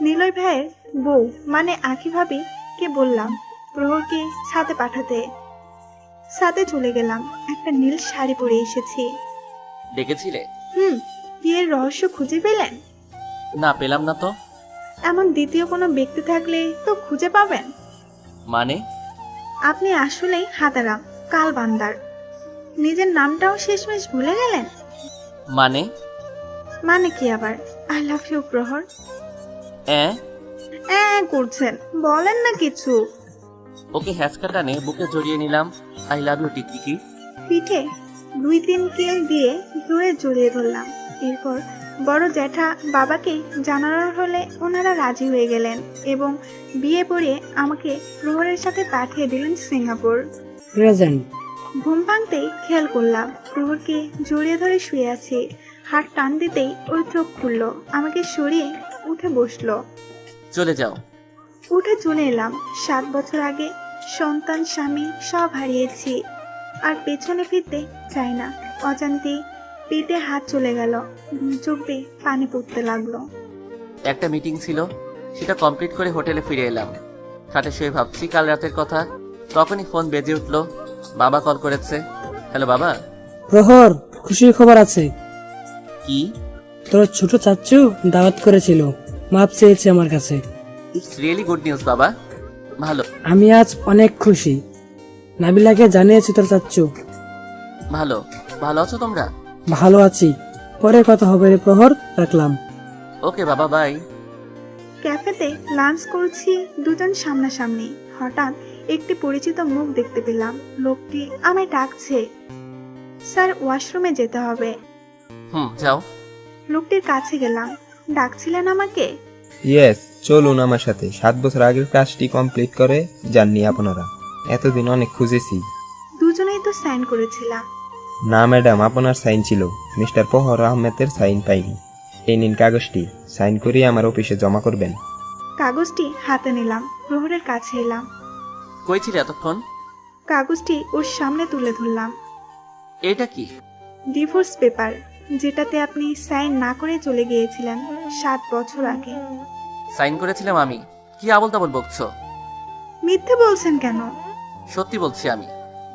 নিলয় ভাইয়ের বউ মানে আঁখি ভাবি কে বললাম প্রহরকে ছাদে পাঠাতে। ছাদে চলে গেলাম, একটা নীল শাড়ি পরে এসেছি। ডেকেছিলে? বিয়ের রহস্য খুঁজে পেলেন? না, পেলাম না তো। এমন দ্বিতীয় কোনো ব্যক্তি থাকলে তো খুঁজে পাবেন। মানে? আপনি আসলেই হাতারাম, কাল বান্দার। নিজের নামটাও শেষমেশ ভুলে গেলেন। মানে? মানে কি আবার? আই লাভ ইউ প্রহর। করছেন, বলেন না কিছু। ওকে হ্যাচকা টানে বুকে জড়িয়ে নিলাম। আই লাভ ইউ টিকটিকি। পিঠে 2-3 কিল দিয়ে জোরে জড়িয়ে ধরলাম। এরপর বড় জ্যাঠা বাবাকে জানানোর হলে ওনারা রাজি হয়ে গেলেন এবং বিয়ে পড়িয়ে আমাকে প্রহরের সাথে পাঠিয়ে দিলেন সিঙ্গাপুর। প্রেজেন্ট। ঘুম ভাঙতেই খেয়াল করলাম প্রহরকে জড়িয়ে ধরে শুয়ে আছে। হাত টান দিতেই ওর চোখ খুললো, আমাকে সরিয়ে উঠে বসলো। চলে যাও। উঠে চলে এলাম। 7 বছর আগে সন্তান, স্বামী সব হারিয়েছি, আর পেছনে ফিরতে চাই না। অজান্তেই পেটে হাত চলে গেল, চোখ দিয়ে পানি পড়তে লাগলো। একটা মিটিং ছিল, সেটা কমপ্লিট করে হোটেলে ফিরে এলাম। খাটে শুয়ে ভাবছি কাল রাতের কথা, তখনই ফোন বেজে উঠলো। বাবা কল করেছে। হ্যালো বাবা। প্রহর, খুশির খবর আছে। কি? তোর ছোট চাচ্চু দাওয়াত করেছিল, মাপ চেয়েছে আমার কাছে। ইটস রিয়েলি গুড নিউজ বাবা। ভালো। আমি আজ অনেক খুশি। নাবিলাকে জানিয়েছি তোর চাচ্চু। ভালো। ভালো আছো তোমরা? ভালো আছি, পরে কথা হবে রে প্রহর, রাখলাম। ওকে বাবা, বাই। ক্যাফেতে লাঞ্চ করছি, দুজন সামনাসামনি। হঠাৎ একটি পরিচিত মুখ দেখতে পেলাম। লোকটি আমায় ডাকছে। স্যার, ওয়াশরুমে যেতে হবে। যাও। লোকটির কাছে গেলাম। ডাকছিলেন আমাকে? ইয়েস, চলুন আমার সাথে। 7 বছর আগের কাজটি কমপ্লিট করে যাননি আপনারা? এতদিন অনেক খুঁজেছি। দুজনেই তো সাইন করেছিলাম। না ম্যাডাম, আপনার সাইন ছিল, মিস্টার প্রহর আহমেদের সাইন পাইনি। এই নিন কাগজটি, সাইন করিয়ে আমার অফিসে জমা করবেন। কাগজটি হাতে নিলাম, প্রহরের কাছে এলাম। কই ছিলে এতক্ষণ? কাগজটি ওর সামনে তুলে ধরলাম। এটা কি? ডিভোর্স পেপার, যেটাতে আপনি সাইন না করে চলে গিয়েছিলেন 7 বছর আগে। সাইন করেছিলাম আমি? কি আবল তাবল বকছো? মিথ্যে বলছেন কেন? সত্যি বলছি আমি।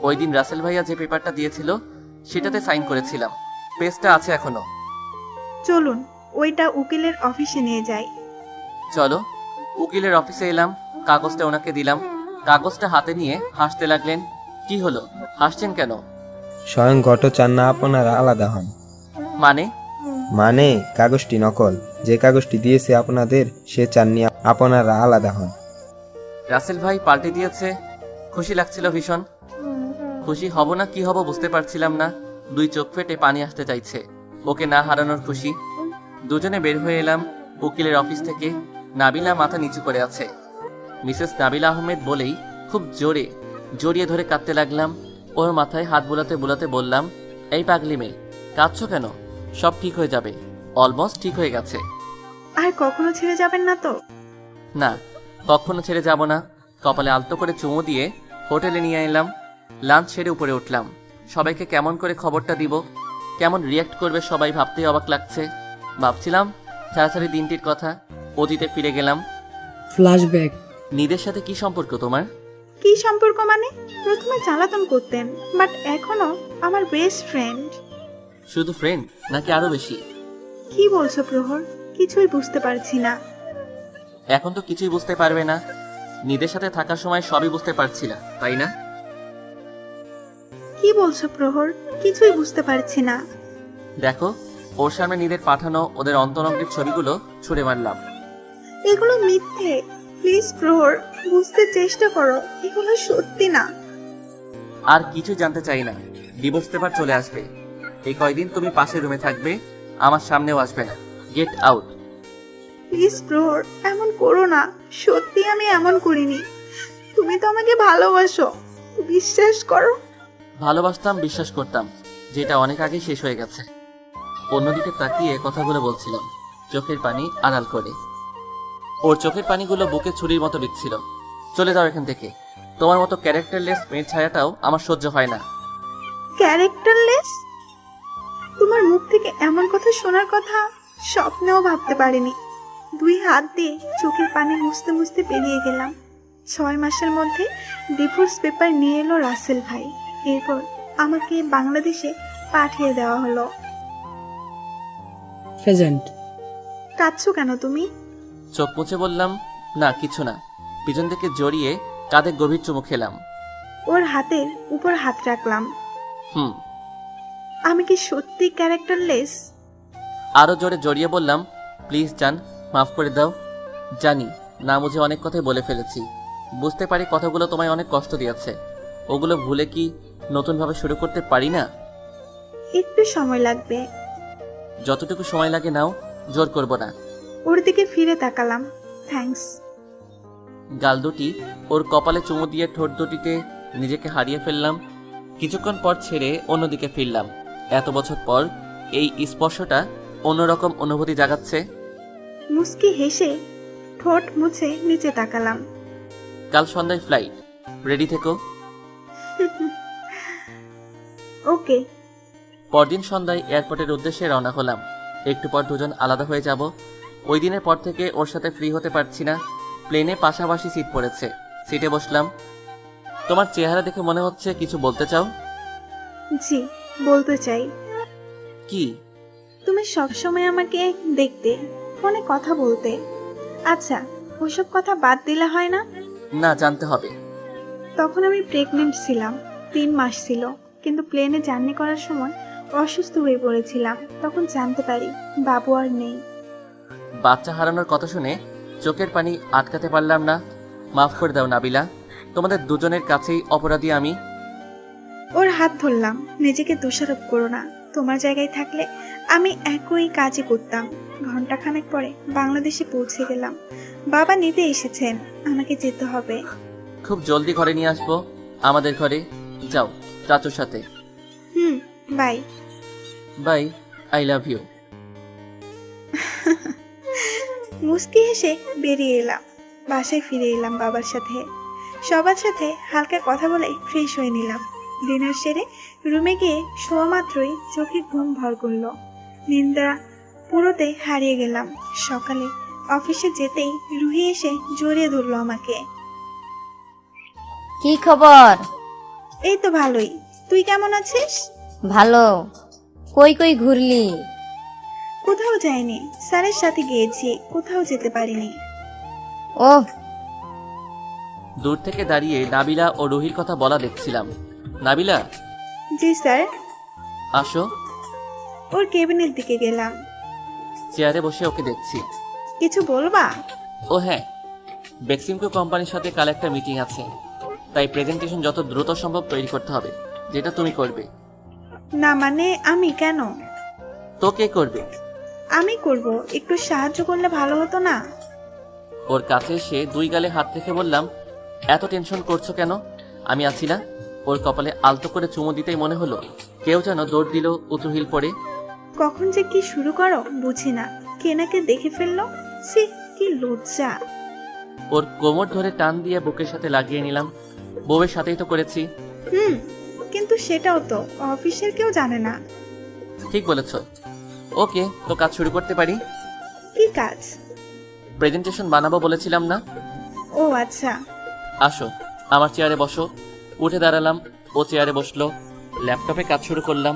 ওই দিন রাসেল ভাইয়া যে পেপারটা দিয়েছিল সেটাতে সাইন করেছিলাম। পেজটা আছে এখনো। চলুন ওইটা উকিলের অফিসে নিয়ে যাই। চলো। উকিলের অফিসে এলাম, কাগজটা ওনাকে দিলাম। কাগজটা হাতে নিয়ে হাসতে লাগলেন। কি হলো, হাসছেন কেন? স্বয়ং ঘটচান না আপনারা আলাদা হন। মানে? মানে কাগজটি নকল, যে কাগজটি দিয়েছে আপনাদের সে চাননি আপনারা আলাদা হন। রাসেল ভাই পাল্টে দিয়েছে। খুশি লাগছিল ভীষণ। খুশি হব না কি হব বুঝতে পারছিলাম না। 2 চোখ ফেটে পানি আসতে চাইছে। ওকে না হারানোর খুশি। দুজনে বের হয়ে এলাম উকিলের অফিস থেকে। নাবিলা মাথা নিচু করে আছে। মিসেস নাবিলা আহমেদ বলেই খুব জোরে জড়িয়ে ধরে কাঁদতে লাগলাম। ওর মাথায় হাত বুলাতে বুলাতে বললাম, এই পাগলি মেয়ে, কাঁদছো কেন? সব ঠিক হয়ে যাবে। অলমোস্ট ঠিক হয়ে গেছে। আর কখনো ছেড়ে যাবেন না তো? না, কখনো ছেড়ে যাব না। কপালে আলতো করে চুমু দিয়ে হোটেলে নিয়ে এলাম। লাঞ্চ সেরে উপরে উঠলাম। সবাইকে কেমন করে খবরটা দিব, কেমন রিয়াক্ট করবে সবাই ভাবতেই অবাক লাগছে। ভাবছিলাম ছাড়াছাড়ি দিনটির কথা। অতীতে ফিরে গেলাম। ফ্ল্যাশব্যাক। নিদের সাথে কি সম্পর্ক তোমার? কি সম্পর্ক মানে? প্রথমে জ্বালাতন করতেন, বাট এখনো আমার বেস্ট ফ্রেন্ড। শুধু ফ্রেন্ড নাকি আরো বেশি? কি বলছো প্রহর? কিছুই বুঝতে পারছি না। এখন তো কিছুই বুঝতে পারবে না। নিদের সাথে থাকার সময় সবই বুঝতে পারছিলা, তাই না? কি বলছো প্রহর? কিছুই বুঝতে পারছি না। দেখো, ওর সামনে নিদের পাঠানো ওদের অন্তরঙ্গের ছবিগুলো ছুঁড়ে মারলাম। এগুলো মিথ্যে। প্লিজ প্রহর, বুঝতে চেষ্টা করো, এগুলো সত্যি না। আর কিছু জানতে চাই না। ডিভোর্স পেপার চলে আসবে। এই কয়দিন তুমি পাশের রুমে থাকবে, আমার সামনেও আসবে না। Get out. প্লিজ প্রহর, এমন করো না। সত্যি আমি এমন করিনি। তুমি তো আমাকে ভালোবাসো, বিশ্বাস করো। ভালোবাসতাম, বিশ্বাস করতাম, যেটা অনেক আগেই শেষ হয়ে গেছে। অন্যদিকে তাকিয়ে কথাগুলো বলছিলাম, চোখের পানি আড়াল করে। ওর চোখের পানিগুলো বুকে ছুরির মতো বিচ্ছিল। চলে যাও এখান থেকে। তোমার মতো ক্যারেক্টারলেস মেয়ের ছায়াটাও আমার সহ্য হয় না। ক্যারেক্টারলেস? তোমার মুখ থেকে এমন কথা শোনার কথা স্বপ্নেও ভাবতে পারিনি। 2 হাত দিয়ে চোখের পানি মুছতে মুছতে পেরিয়ে গেলাম। 6 মাসের মধ্যে ডিভোর্স পেপার নিয়ে এলো রাসেল ভাই। এরপর আমাকে বাংলাদেশে পাঠিয়ে দেওয়া হলো। প্রেজেন্ট। কাঁদছো কেন তুমি? চোখ মুছে বললাম, না কিছু না। পিছন থেকে জড়িয়ে কাঁধে গভীর চুমু খেলাম। ওর হাতের উপর হাত রাখলাম। হুম। আমি কি সত্যি ক্যারেক্টারলেস? আরো জোরে জড়িয়ে বললাম, প্লিজ জান, মাফ করে দাও। জানি না বুঝে অনেক কথাই বলে ফেলেছি। বুঝতে পারি কথাগুলো তোমায় অনেক কষ্ট দিয়েছে। ওগুলো ভুলে কি নতুনভাবে শুরু করতে পারি না? একটু সময় লাগবে। যতটুকু সময় লাগে নাও, জোর করব না। ওর দিকে ফিরে তাকালাম। থ্যাঙ্কস। গাল দুটি ওর কপালে চুমু দিয়ে ঠোঁট দুটিতে নিজেকে হারিয়ে ফেললাম। কিছুক্ষণ পর ছেড়ে অন্যদিকে ফিরলাম। এত বছর পর এই স্পর্শটা অন্যরকম অনুভূতি জাগাচ্ছে। মুস্কি হেসে ঠোঁট মুছে নিচে তাকালাম। কাল সন্ধ্যায় ফ্লাইট, রেডি থেকো। ওকে। পরদিন সন্ধ্যায় এয়ারপোর্টের উদ্দেশ্যে রওনা হলাম। একটু পর দুজন আলাদা হয়ে যাব। ওই দিনের পর থেকে ওর সাথে ফ্রি হতে পারছি না। প্লেনে পাশাপাশি সিট পড়েছে, সিটে বসলাম। তোমার চেহারা দেখে মনে হচ্ছে কিছু বলতে চাও। জি, বলতে চাই। কি? তুমি সবসময় আমাকে দেখতে, ফোনে কথা বলতে। আচ্ছা, ওসব কথা বাদ দিলে হয় না? না, জানতে হবে। তখন আমি প্রেগনেন্ট ছিলাম, 3 মাস ছিল। কিন্তু প্লেনে জার্নি করার সময় অসুস্থ হয়ে পড়েছিলাম। তখন জানতে পারি বাবু আর নেই। বাচ্চা হারানোর কথা শুনে চোখের পানি আটকাতে পারলাম না। মাফ করে দাও নাবিলা, তোমাদের দুজনের কাছেই অপরাধী আমি। ওর হাত ধরলাম। নিজেকে দোষারোপ করো না। তোমার জায়গায় থাকলে আমি একই কাজই করতাম। ঘন্টাখানেক পরে বাংলাদেশে পৌঁছে গেলাম। বাবা নিতে এসেছেন, আমাকে যেতে হবে। খুব জলদি ঘরে নিয়ে আসবো, আমাদের ঘরে। যাও চাচুর সাথে। Bye. Bye, I love you. মুস্কি হেসে বেরিয়ে এলাম। বাসায় ফিরে এলাম বাবার সাথে। সবার সাথে হালকা কথা বলে ফ্রেশ হয়ে নিলাম। ডিনার সেরে রুমে গিয়ে শোয়া মাত্রই চোখে ঘুম ভর করলো। নিন্দা পুরোতে হারিয়ে গেলাম। সকালে অফিসে যেতেই রুহি এসে জড়িয়ে ধরলো আমাকে। কি খবর? এই তো ভালোই। তুই কেমন আছিস? ভালো। কই কই ঘুরলি? কোথাও যাইনি, স্যারের সাথে গিয়েছি। কোথাও যেতে পারিনি। ওহ, দূর থেকে দাঁড়িয়ে নাবিলা ও রুহির কথা বলা দেখছিলাম। নাবিলা, জি স্যার। আসো। ওর কেবিনের দিকে গেলাম। চেয়ারে বসে ওকে দেখছি। কিছু বলবা? ও হ্যাঁ, বেক্সিমকো কোম্পানির সাথে কাল একটা মিটিং আছে, তাই প্রেজেন্টেশন যত দ্রুত সম্ভব তৈরি করতে হবে, যেটা তুমি করবে। না মানে আমি কেন? তো কে করবে? আমি করব। একটু সাহায্য করলে ভালো হতো না? ওর কাছে এসে 2 গালে হাত রেখে বললাম, এত টেনশন করছো কেন? আমি আছি না। ওর কপালে আলতো করে চুমু দিতেই মনে হলো কেউ যেন দৌড় দিল উঁচু হিল পড়ে। কখন যে কি শুরু করো বুঝি না। কেনাকে দেখে ফেললো। ছি, কি লজ্জা। ওর কোমর ধরে টান দিয়ে বুকের সাথে লাগিয়ে নিলাম। বউয়ের সাথেই তো করেছি। কিন্তু সেটাও তো অফিসের কেউ জানে না। ঠিক বলেছ। ওকে, তো কাজ শুরু করতে পারি। কি কাজ? প্রেজেন্টেশন বানাবো বলেছিলাম না? ও আচ্ছা। আসো, আমার চেয়ারে বসো। উঠে দাঁড়ালাম, ও চেয়ারে বসলো। ল্যাপটপে কাজ শুরু করলাম।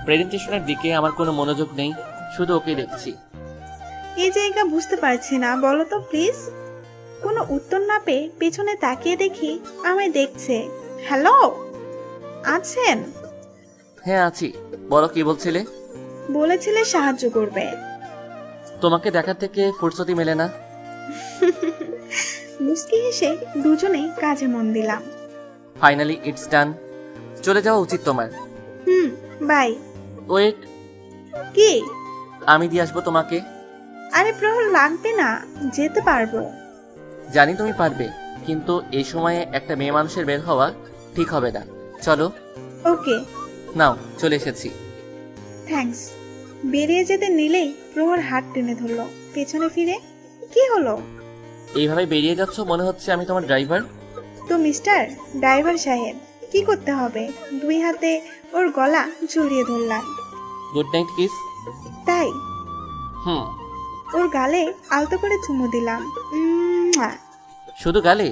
প্রেজেন্টেশনের দিকে আমার কোনো মনোযোগ নেই, শুধু ওকে দেখছি। এই জায়গা বুঝতে পারছি না, বলো তো প্লিজ। কোনো উত্তর না পেয়ে পেছনে তাকিয়ে দেখি আমায় দেখছে। হ্যালো, আছেন? হ্যাঁ আছি। বলো, কি বলছিলে? বলেছিলে সাহায্য করবে। তোমাকে দেখা থেকে ফুরসতি মেলে না। মুস্কি হেসে দুজনেই কাজে মন দিলাম। ফাইনালি ইটস ডান। চলে যাওয়া উচিত তোমার। বাই। ওয়েট, কি? আমি দিয়ে আসবো তোমাকে। আরে প্রহর, লাগবে না, যেতে পারবো। জানি তুমি পারবে, কিন্তু এই সময়ে একটা মেয়ে মানুষের বের হওয়া ঠিক হবে না। চলো। ওকে, নাও, চলে এসেছি। থ্যাঙ্কস। বেরিয়ে যেতে নিলেই প্রহর হাত টেনে ধরলো। পেছনে ফিরে, কি হলো? এইভাবে বেরিয়ে যাচ্ছ, মনে হচ্ছে আমি তোমার ড্রাইভার। তো মিস্টার ড্রাইভার সাহেব, কি করতে হবে? 2 হাতে ওর গলা জড়িয়ে ধরলাম। Good night kiss. তাই হুম। ওর গালে আলতো করে চুমু দিলাম। মুয়া। শুধু গালে?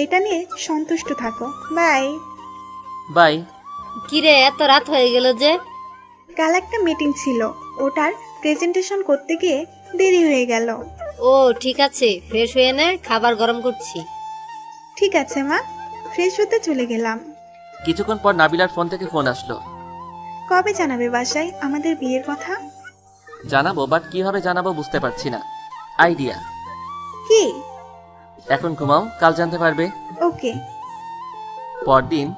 এটা নিয়ে সন্তুষ্ট থাকো। বাই। বাই। কিরে এত রাত হয়ে গেল যে? কাল একটা মিটিং ছিল, ওটার প্রেজেন্টেশন করতে গিয়ে দেরি হয়ে গেল। ও ঠিক আছে, ফ্রেশ হয়ে নে, খাবার গরম করছি। ঠিক আছে মা, ফ্রেশ হতে চলে গেলাম। কিছুক্ষণ পর নাবিলার ফোন থেকে ফোন আসলো। কবে জানাবে বাসায় আমাদের বিয়ের কথা? জানাবো, বাট কিভাবে জানাবো বুঝতে পারছি না। আইডিয়া। কি? এখন ঘুমাও, কাল জানতে পারবে। ওকে। পরদিন।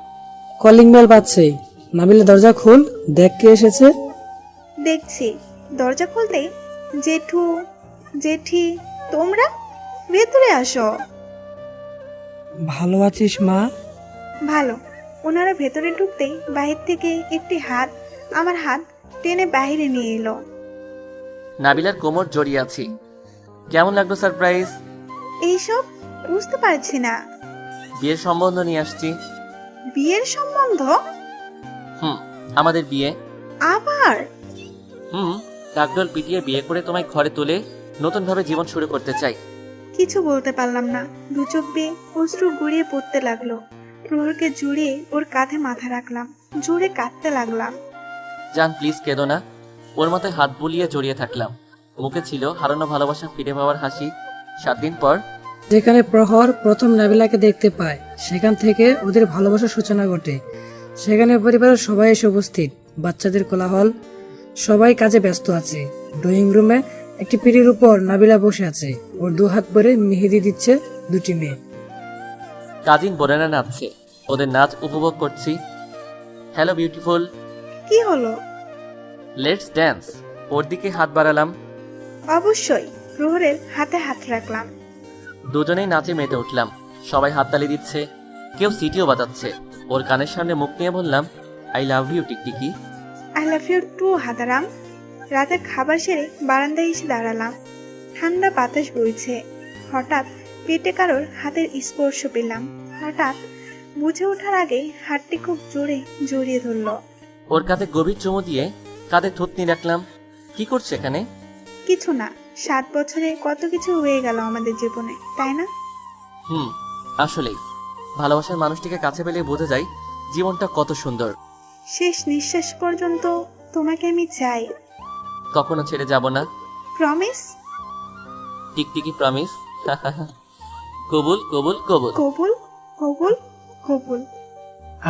কলিং বেল বাজছে। নাবিলা দরজা খুল, দেখ কে এসেছে। দেখছি। দরজা খুলতে জেঠু, জেঠি, তোমরা ভেতরে আসো। ভালো আছিস মা? ভালো। ওনারা ভেতরে ঢুকতেই বাহির থেকে একটি হাত আমার হাত টেনে বাইরে নিয়ে এলো। নাবিলার কোমর জড়িয়ে আছি। কেমন লাগলো সারপ্রাইজ? এইসব বুঝতে পারছি না। বিয়ের সম্বন্ধ নিয়ে আসছি। বিয়ের সম্বন্ধ? আমাদের বিয়ে। আবার? ডাকডোল পিটিয়ে বিয়ে করে তোমায় ঘরে তুলে নতুন ভাবে জীবন শুরু করতে চাই। কিছু বলতে পারলাম না। দু চোখ বেয়ে অশ্রু গড়িয়ে পড়তে লাগলো। প্রহরকে জুড়িয়ে ওর কাঁধে মাথা রাখলাম, জোরে কাঁদতে লাগলাম। জান প্লিজ কেঁদো না। ওর মাথায় হাত বুলিয়ে জড়িয়ে থাকলাম। মুখে ছিল হারানো ভালোবাসা ফিরে পাওয়ার হাসি। 7 দিন পর যেখানে প্রহর প্রথম নাবিলাকে দেখতে পায়, সেখান থেকে ওদের ভালোবাসার সূচনা ঘটে। সেখানে পরিবারের সবাই এসে উপস্থিত, বাচ্চাদের কোলাহল, সবাই কাজে ব্যস্ত আছে। ড্রয়িং রুমে একটি পিঁড়ির উপর নাবিলা বসে আছে, ওর 2 হাত ভরে মেহেদি দিচ্ছে 2টি মেয়ে। কাজিন বোনেরা নাচছে, ওদের নাচ উপভোগ করছি। হ্যালো বিউটিফুল, কি হলো? Let's dance. ওর দিকে হাত বাড়ালাম। অবশ্যই। প্রহরের হাতে হাত রাখলাম। দুজনেই নাচে মেতে উঠলাম। সবাই হাততালি দিচ্ছে, কেউ সিটিও বাজাচ্ছে। ওর কানের সামনে মুখ নিয়ে বললাম, আই লাভ ইউ টিকটিকি। আই লাভ ইউ টু হাদারাম। রাতের খাবার সেরে বারান্দায় এসে দাঁড়ালাম। ঠান্ডা বাতাস বইছে। হঠাৎ পেটে কারোর হাতের স্পর্শ পেলাম। হঠাৎ বুঝে ওঠার আগে হাতটি খুব জোরে জড়িয়ে ধরলো। ওর কাঁধে গভীর চুমু দিয়ে কাঁধে থুতনি রাখলাম। কি করছে এখানে? কিছু না, 7 বছরে কত কিছু হয়ে গেল আমাদের জীবনে, তাই না? আসলেই ভালোবাসার মানুষটিকে কাছে পেলে বোঝা যায় জীবনটা কত সুন্দর। শেষ নিঃশ্বাস পর্যন্ত তোমাকে আমি চাই। কখনো ছেড়ে যাব না। প্রমিস? টিকটিকি প্রমিস। কবুল কবুল কবুল। কবুল কবুল কবুল।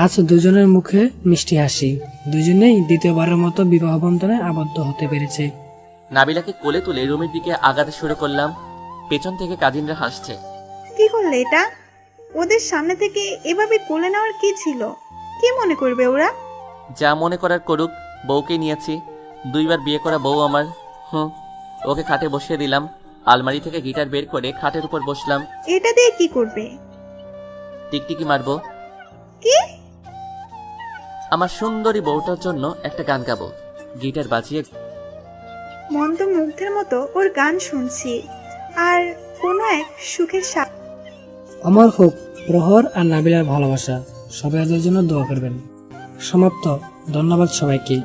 আজ দুজনের মুখে মিষ্টি হাসি, দুজনেই দ্বিতীয়বারের মতো বিবাহ বন্ধনে আবদ্ধ হতে পেরেছে। নাবিলাকে কোলে তুলে রুমের দিকে আগাতে শুরু করলাম। পেছন থেকে কাজিনরা হাসছে। কি করলে এটা? ওদের সামনে থেকে এভাবে কোলে নেওয়ার কি ছিল? কি মনে করবে ওরা? যা মনে করার করুক, বউকে নিয়েছি। 2 বার বিয়ে করা বউ আমার। ওকে খাটে বসিয়ে দিলাম। আলমারি থেকে গিটার বের করে খাটের উপর বসলাম। এটা দিয়ে কি করবে? টিকটিকি মারবো। কি? আমার সুন্দরী বউটার জন্য একটা গান গাবো। গিটার বাজিয়ে মন্ত্রমুগ্ধের মতো ওর গান শুনছি, আর কোনো এক সুখের অমর হোক প্রহর আর নাবিলার ভালোবাসা। সবাই ওদের জন্য দোয়া করবেন। সমাপ্ত। ধন্যবাদ সবাইকে।